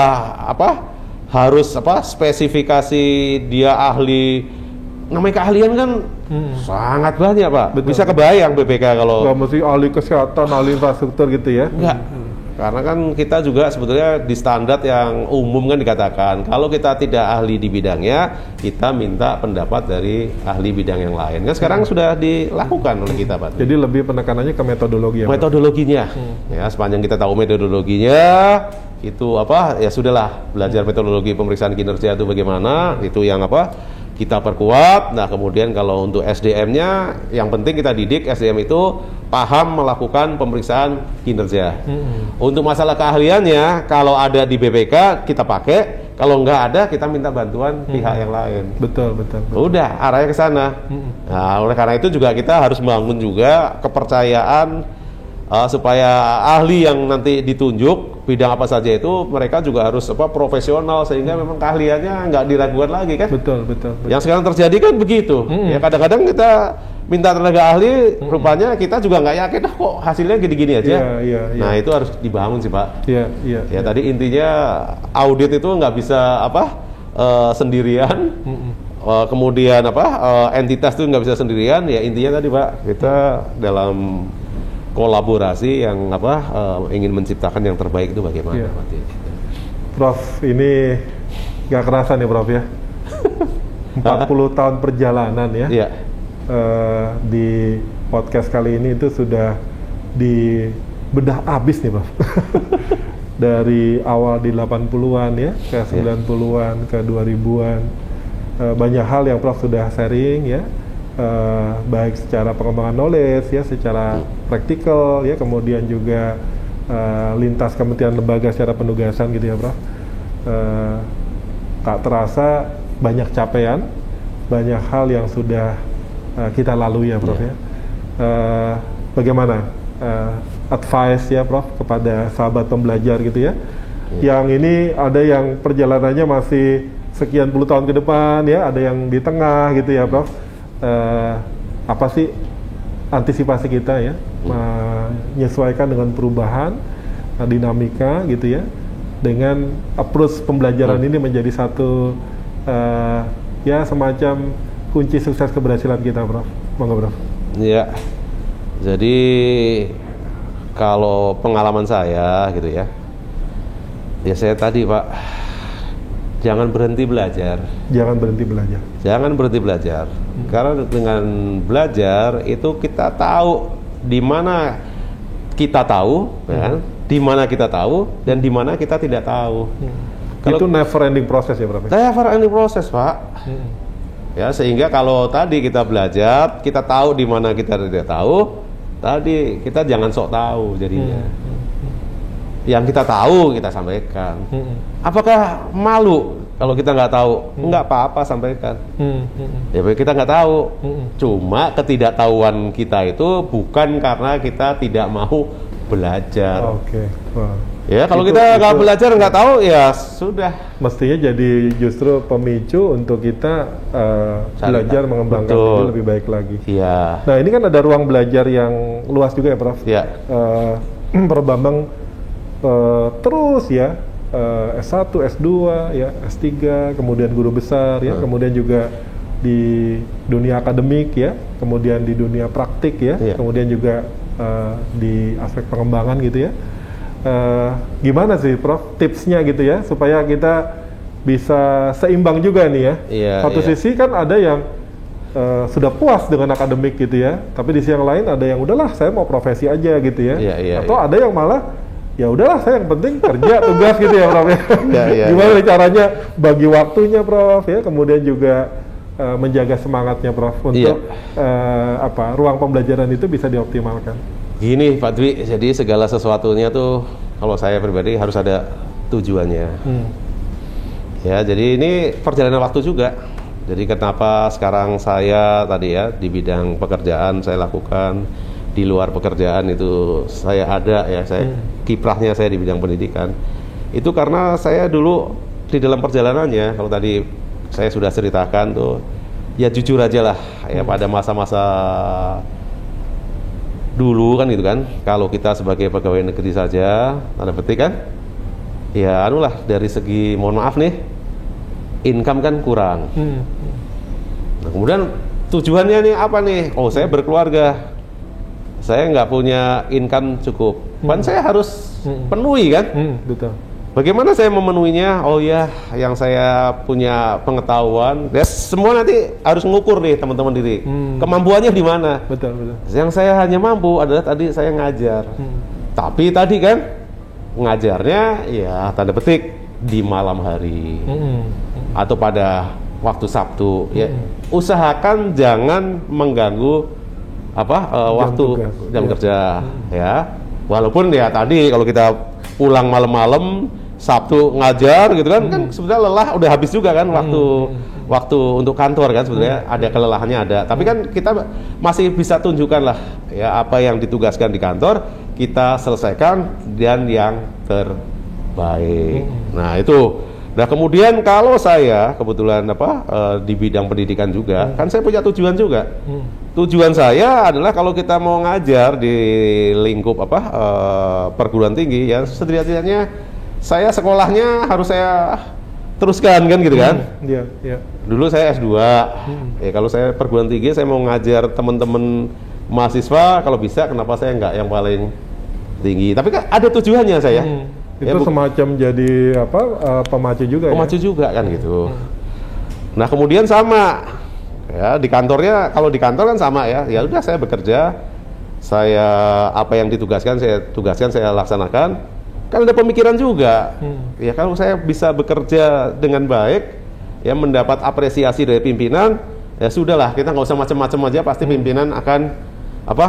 harus spesifikasi dia ahli, namanya keahlian kan sangat banyak, Pak. Betul. Bisa kebayang BPK kalau nggak mesti ahli kesehatan, ahli infrastruktur gitu ya. Enggak. Karena kan kita juga sebetulnya di standar yang umum kan dikatakan kalau kita tidak ahli di bidangnya, kita minta pendapat dari ahli bidang yang lain. Kan sekarang sudah dilakukan oleh kita, Pak. Jadi lebih penekanannya ke metodologi ya, Pak? Metodologinya. Ya, sepanjang kita tahu metodologinya, itu ya sudahlah, belajar metodologi pemeriksaan kinerja itu bagaimana, itu yang kita perkuat. Nah kemudian kalau untuk SDM-nya, yang penting kita didik SDM itu paham melakukan pemeriksaan kinerja. Untuk masalah keahliannya, kalau ada di BPK kita pakai, kalau nggak ada kita minta bantuan pihak yang lain. Betul. Udah arahnya ke sana. Nah oleh karena itu juga kita harus membangun juga kepercayaan supaya ahli yang nanti ditunjuk bidang apa saja itu mereka juga harus profesional sehingga memang keahliannya nggak diragukan lagi kan. Betul. Yang sekarang terjadi kan begitu. Ya kadang-kadang kita minta tenaga ahli, rupanya kita juga nggak yakin kok hasilnya gini-gini aja. Iya. Nah itu harus dibangun sih, Pak. Iya. Tadi intinya audit itu nggak bisa sendirian. Kemudian entitas itu nggak bisa sendirian. Ya intinya tadi, Pak, kita dalam kolaborasi yang ingin menciptakan yang terbaik itu bagaimana? Iya. Prof, ini nggak kerasa nih, Prof ya. 40 tahun perjalanan ya. Iya. Di podcast kali ini itu sudah dibedah abis nih, Prof. Dari awal di 80-an ya, ke 90-an, ke 2000-an. Banyak hal yang Prof sudah sharing ya. Baik secara pengembangan knowledge ya, secara praktikal ya, kemudian juga lintas kementerian lembaga secara penugasan gitu ya, Prof. Tak terasa banyak capaian, banyak hal yang sudah kita lalui ya, Prof ya. Bagaimana advice ya, Prof, kepada sahabat pembelajar gitu ya, yang ini ada yang perjalanannya masih sekian puluh tahun ke depan ya, ada yang di tengah gitu ya, Prof. Apa sih antisipasi kita ya, menyesuaikan dengan perubahan dinamika gitu ya, dengan approach pembelajaran ini menjadi satu ya semacam kunci sukses keberhasilan kita, Prof. Monggo, Prof. Ya, jadi kalau pengalaman saya gitu ya saya tadi, Pak, jangan berhenti belajar. Jangan berhenti belajar. Jangan berhenti belajar. Karena dengan belajar itu kita tahu di mana kita tahu, kan? Di mana kita tahu dan di mana kita tidak tahu. Kalau itu never ending proses ya, Prof. Never ending proses, Pak. Ya, sehingga kalau tadi kita belajar, kita tahu di mana kita tidak tahu, tadi kita jangan sok tahu jadinya. Yang kita tahu kita sampaikan. Apakah malu Kalau kita nggak tahu, nggak apa-apa sampaikan. Ya kita nggak tahu. Cuma ketidaktahuan kita itu bukan karena kita tidak mau belajar. Oke. Wah. Ya kalau kita nggak belajar, nggak tahu, ya sudah. Mestinya jadi justru pemicu untuk kita belajar mengembangkan diri lebih baik lagi. Iya. Nah ini kan ada ruang belajar yang luas juga ya Prof. Iya. Prof Bambang terus ya S1, S2, ya S3, kemudian guru besar ya, kemudian juga di dunia akademik ya, kemudian di dunia praktik ya, kemudian juga di aspek pengembangan gitu ya. Gimana sih Prof tipsnya gitu ya supaya kita bisa seimbang juga nih ya. Satu sisi kan ada yang sudah puas dengan akademik gitu ya, tapi di sisi yang lain ada yang udahlah saya mau profesi aja gitu ya. Atau ada yang malah ya udahlah saya yang penting kerja tugas gitu ya Prof ya. Gimana caranya bagi waktunya Prof ya, kemudian juga menjaga semangatnya Prof untuk ruang pembelajaran itu bisa dioptimalkan. Gini Pak Dwi, jadi segala sesuatunya tuh kalau saya pribadi harus ada tujuannya. Ya, jadi ini perjalanan waktu juga. Jadi kenapa sekarang saya tadi ya di bidang pekerjaan saya lakukan, di luar pekerjaan itu saya ada ya, saya kiprahnya saya di bidang pendidikan. Itu karena saya dulu di dalam perjalanannya, kalau tadi saya sudah ceritakan tuh, ya jujur aja lah ya pada masa-masa dulu kan gitu kan, kalau kita sebagai pegawai negeri saja, tanda petik kan, ya anulah dari segi mohon maaf nih, income kan kurang. Nah, kemudian tujuannya nih apa nih? Oh saya berkeluarga, saya nggak punya income cukup, kan saya harus penuhi kan? Betul. Bagaimana saya memenuhinya? Oh ya, yang saya punya pengetahuan, ya semua nanti harus ngukur nih teman-teman diri. Kemampuannya di mana? Betul. Yang saya hanya mampu adalah tadi saya ngajar. Tapi tadi kan ngajarnya ya tanda petik di malam hari atau pada waktu Sabtu. Ya usahakan jangan mengganggu waktu jam kerja ya. Walaupun ya tadi kalau kita pulang malam-malam Sabtu ngajar gitu kan, kan sebenarnya lelah udah habis juga kan waktu untuk kantor kan sebenarnya ada kelelahannya ada. Tapi kan kita masih bisa tunjukkan lah ya apa yang ditugaskan di kantor kita selesaikan dan yang terbaik. Nah itu. Nah kemudian kalau saya kebetulan di bidang pendidikan juga kan saya punya tujuan juga. Tujuan saya adalah kalau kita mau ngajar di lingkup perguruan tinggi ya setidaknya saya sekolahnya harus saya teruskan kan gitu kan. Dulu saya S2. Ya kalau saya perguruan tinggi saya mau ngajar teman-teman mahasiswa kalau bisa kenapa saya nggak yang paling tinggi. Tapi kan ada tujuannya saya. Itu semacam jadi pemacu juga. Pemacu juga kan gitu. Nah kemudian sama ya di kantornya, kalau di kantor kan sama ya. Ya udah saya bekerja, saya apa yang ditugaskan saya laksanakan. Kan ada pemikiran juga. Ya kalau saya bisa bekerja dengan baik, ya mendapat apresiasi dari pimpinan, ya sudahlah kita nggak usah macam-macam aja, pasti pimpinan akan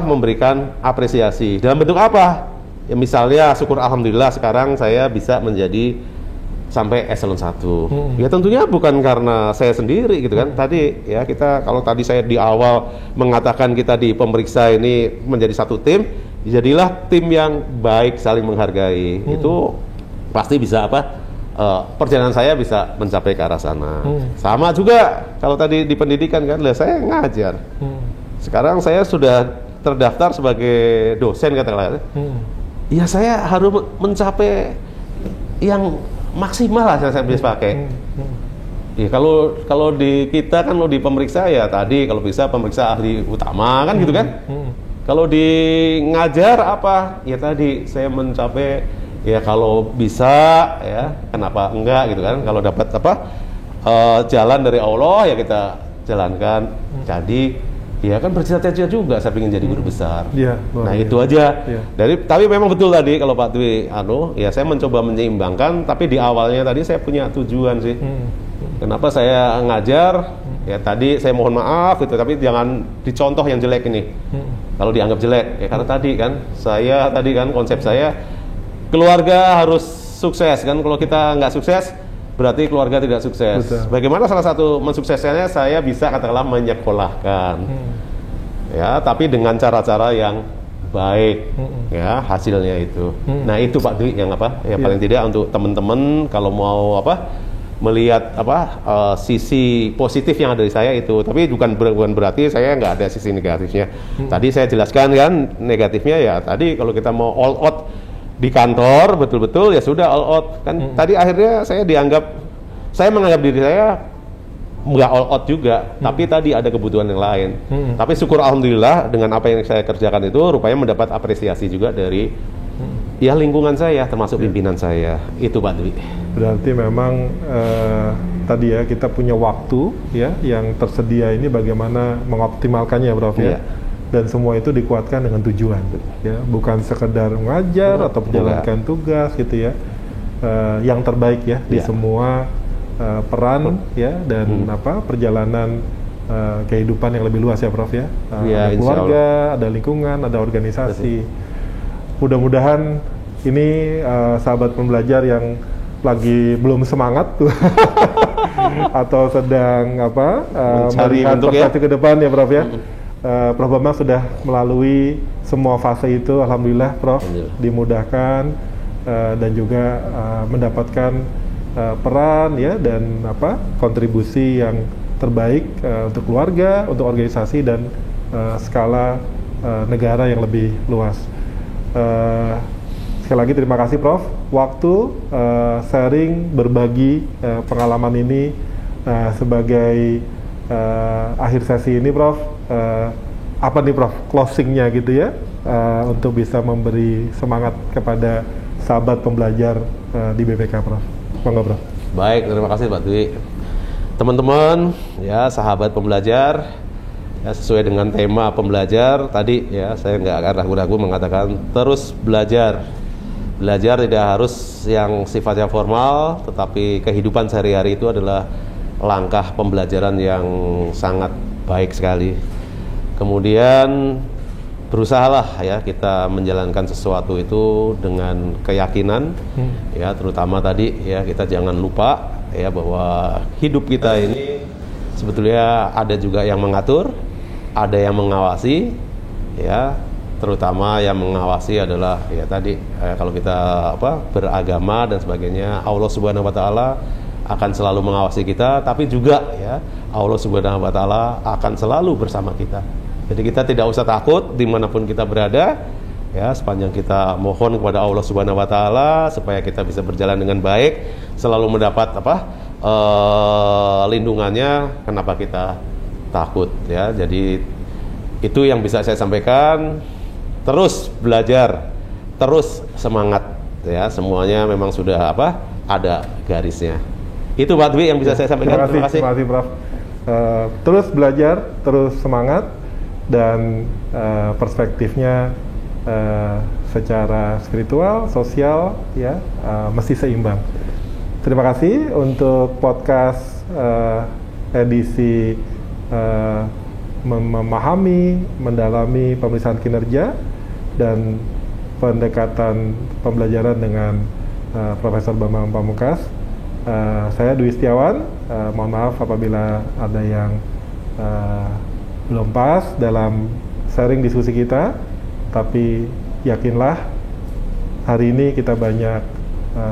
memberikan apresiasi. Dalam bentuk apa? Ya misalnya syukur alhamdulillah sekarang saya bisa menjadi sampai eselon 1. Ya tentunya bukan karena saya sendiri gitu kan. Tadi ya kalau tadi saya di awal mengatakan kita di pemeriksa ini menjadi satu tim, jadilah tim yang baik saling menghargai. Itu pasti bisa perjalanan saya bisa mencapai ke arah sana. Sama juga kalau tadi di pendidikan kan, saya ngajar. Sekarang saya sudah terdaftar sebagai dosen katakanlah. Ya saya harus mencapai yang maksimal lah saya bisa pakai. Ya kalau di kita kan di pemeriksa ya tadi kalau bisa pemeriksa ahli utama kan gitu kan. Kalau di ngajar ya tadi saya mencapai ya kalau bisa ya kenapa enggak gitu kan. Kalau dapat jalan dari Allah ya kita jalankan. Jadi ya kan bercita-cita juga saya ingin jadi guru besar. Nah itu aja. Tapi memang betul tadi kalau Pak Dwi ya saya mencoba menyeimbangkan, tapi di awalnya tadi saya punya tujuan sih. Kenapa saya ngajar? Ya tadi saya mohon maaf gitu, tapi jangan dicontoh yang jelek ini. Kalau dianggap jelek, ya karena tadi kan konsep saya keluarga harus sukses kan. Kalau kita nggak sukses, berarti keluarga tidak sukses. Betul. Bagaimana salah satu mensukseskannya? Saya bisa katakanlah menyekolahkan, ya, tapi dengan cara-cara yang baik, ya, hasilnya itu. Nah itu Pak Dwi yang apa? Ya paling tidak untuk teman-teman kalau mau melihat sisi positif yang ada di saya itu, tapi bukan berarti saya nggak ada sisi negatifnya. Tadi saya jelaskan kan negatifnya ya. Tadi kalau kita mau all out di kantor betul-betul ya sudah all out kan. Tadi akhirnya saya menganggap diri saya nggak all out juga, tapi tadi ada kebutuhan yang lain. Tapi syukur alhamdulillah dengan apa yang saya kerjakan itu rupanya mendapat apresiasi juga dari ya lingkungan saya, termasuk pimpinan saya. Itu Pak Dwi. Berarti memang tadi ya kita punya waktu ya yang tersedia ini bagaimana mengoptimalkannya Prof ya. Dan semua itu dikuatkan dengan tujuan ya, bukan sekedar mengajar atau menjalankan tugas gitu ya. Yang terbaik ya di semua peran ya dan perjalanan kehidupan yang lebih luas ya Prof ya. Ada keluarga, ada lingkungan, ada organisasi. Mudah-mudahan ini sahabat pembelajar yang lagi belum semangat tuh atau sedang melihat perspektif ke depan ya Prof ya. Prof Bambang sudah melalui semua fase itu, alhamdulillah Prof, dimudahkan dan juga mendapatkan peran ya dan kontribusi yang terbaik untuk keluarga, untuk organisasi dan skala negara yang lebih luas. Sekali lagi terima kasih Prof, waktu sharing berbagi pengalaman ini sebagai akhir sesi ini Prof. Apa nih Prof closingnya gitu ya untuk bisa memberi semangat kepada sahabat pembelajar di BPK Prof. Monggo Prof. Baik, terima kasih Pak Dwi. Teman-teman ya sahabat pembelajar ya, sesuai dengan tema pembelajar tadi ya, saya nggak akan ragu-ragu mengatakan terus belajar. Belajar tidak harus yang sifatnya formal, tetapi kehidupan sehari-hari itu adalah langkah pembelajaran yang sangat baik sekali. Kemudian berusahalah ya kita menjalankan sesuatu itu dengan keyakinan ya, terutama tadi ya kita jangan lupa ya bahwa hidup kita ini sebetulnya ada juga yang mengatur, ada yang mengawasi ya, terutama yang mengawasi adalah ya tadi kalau kita beragama dan sebagainya, Allah Subhanahu wa taala akan selalu mengawasi kita, tapi juga ya Allah Subhanahu wa taala akan selalu bersama kita. Jadi kita tidak usah takut dimanapun kita berada ya, sepanjang kita mohon kepada Allah Subhanahu wa taala supaya kita bisa berjalan dengan baik, selalu mendapat lindungannya. Kenapa kita takut ya? Jadi itu yang bisa saya sampaikan. Terus belajar, terus semangat ya, semuanya memang sudah ada garisnya. Itu Pak Dwi yang bisa saya sampaikan. Terima kasih Prof. Terus belajar, terus semangat, dan perspektifnya secara spiritual, sosial ya mesti seimbang. Terima kasih untuk podcast edisi memahami, mendalami pemeriksaan kinerja dan pendekatan pembelajaran dengan Profesor Bambang Pamungkas. Saya Dwi Setiawan, mohon maaf apabila ada yang belum pas dalam sharing diskusi kita, tapi yakinlah hari ini kita banyak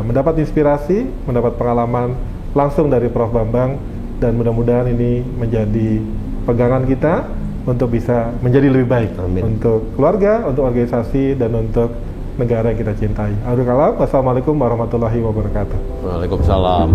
mendapat inspirasi, mendapat pengalaman langsung dari Prof Bambang, dan mudah-mudahan ini menjadi pegangan kita untuk bisa menjadi lebih baik. Amin. Untuk keluarga, untuk organisasi, dan untuk negara yang kita cintai. Assalamualaikum warahmatullahi wabarakatuh. Waalaikumsalam.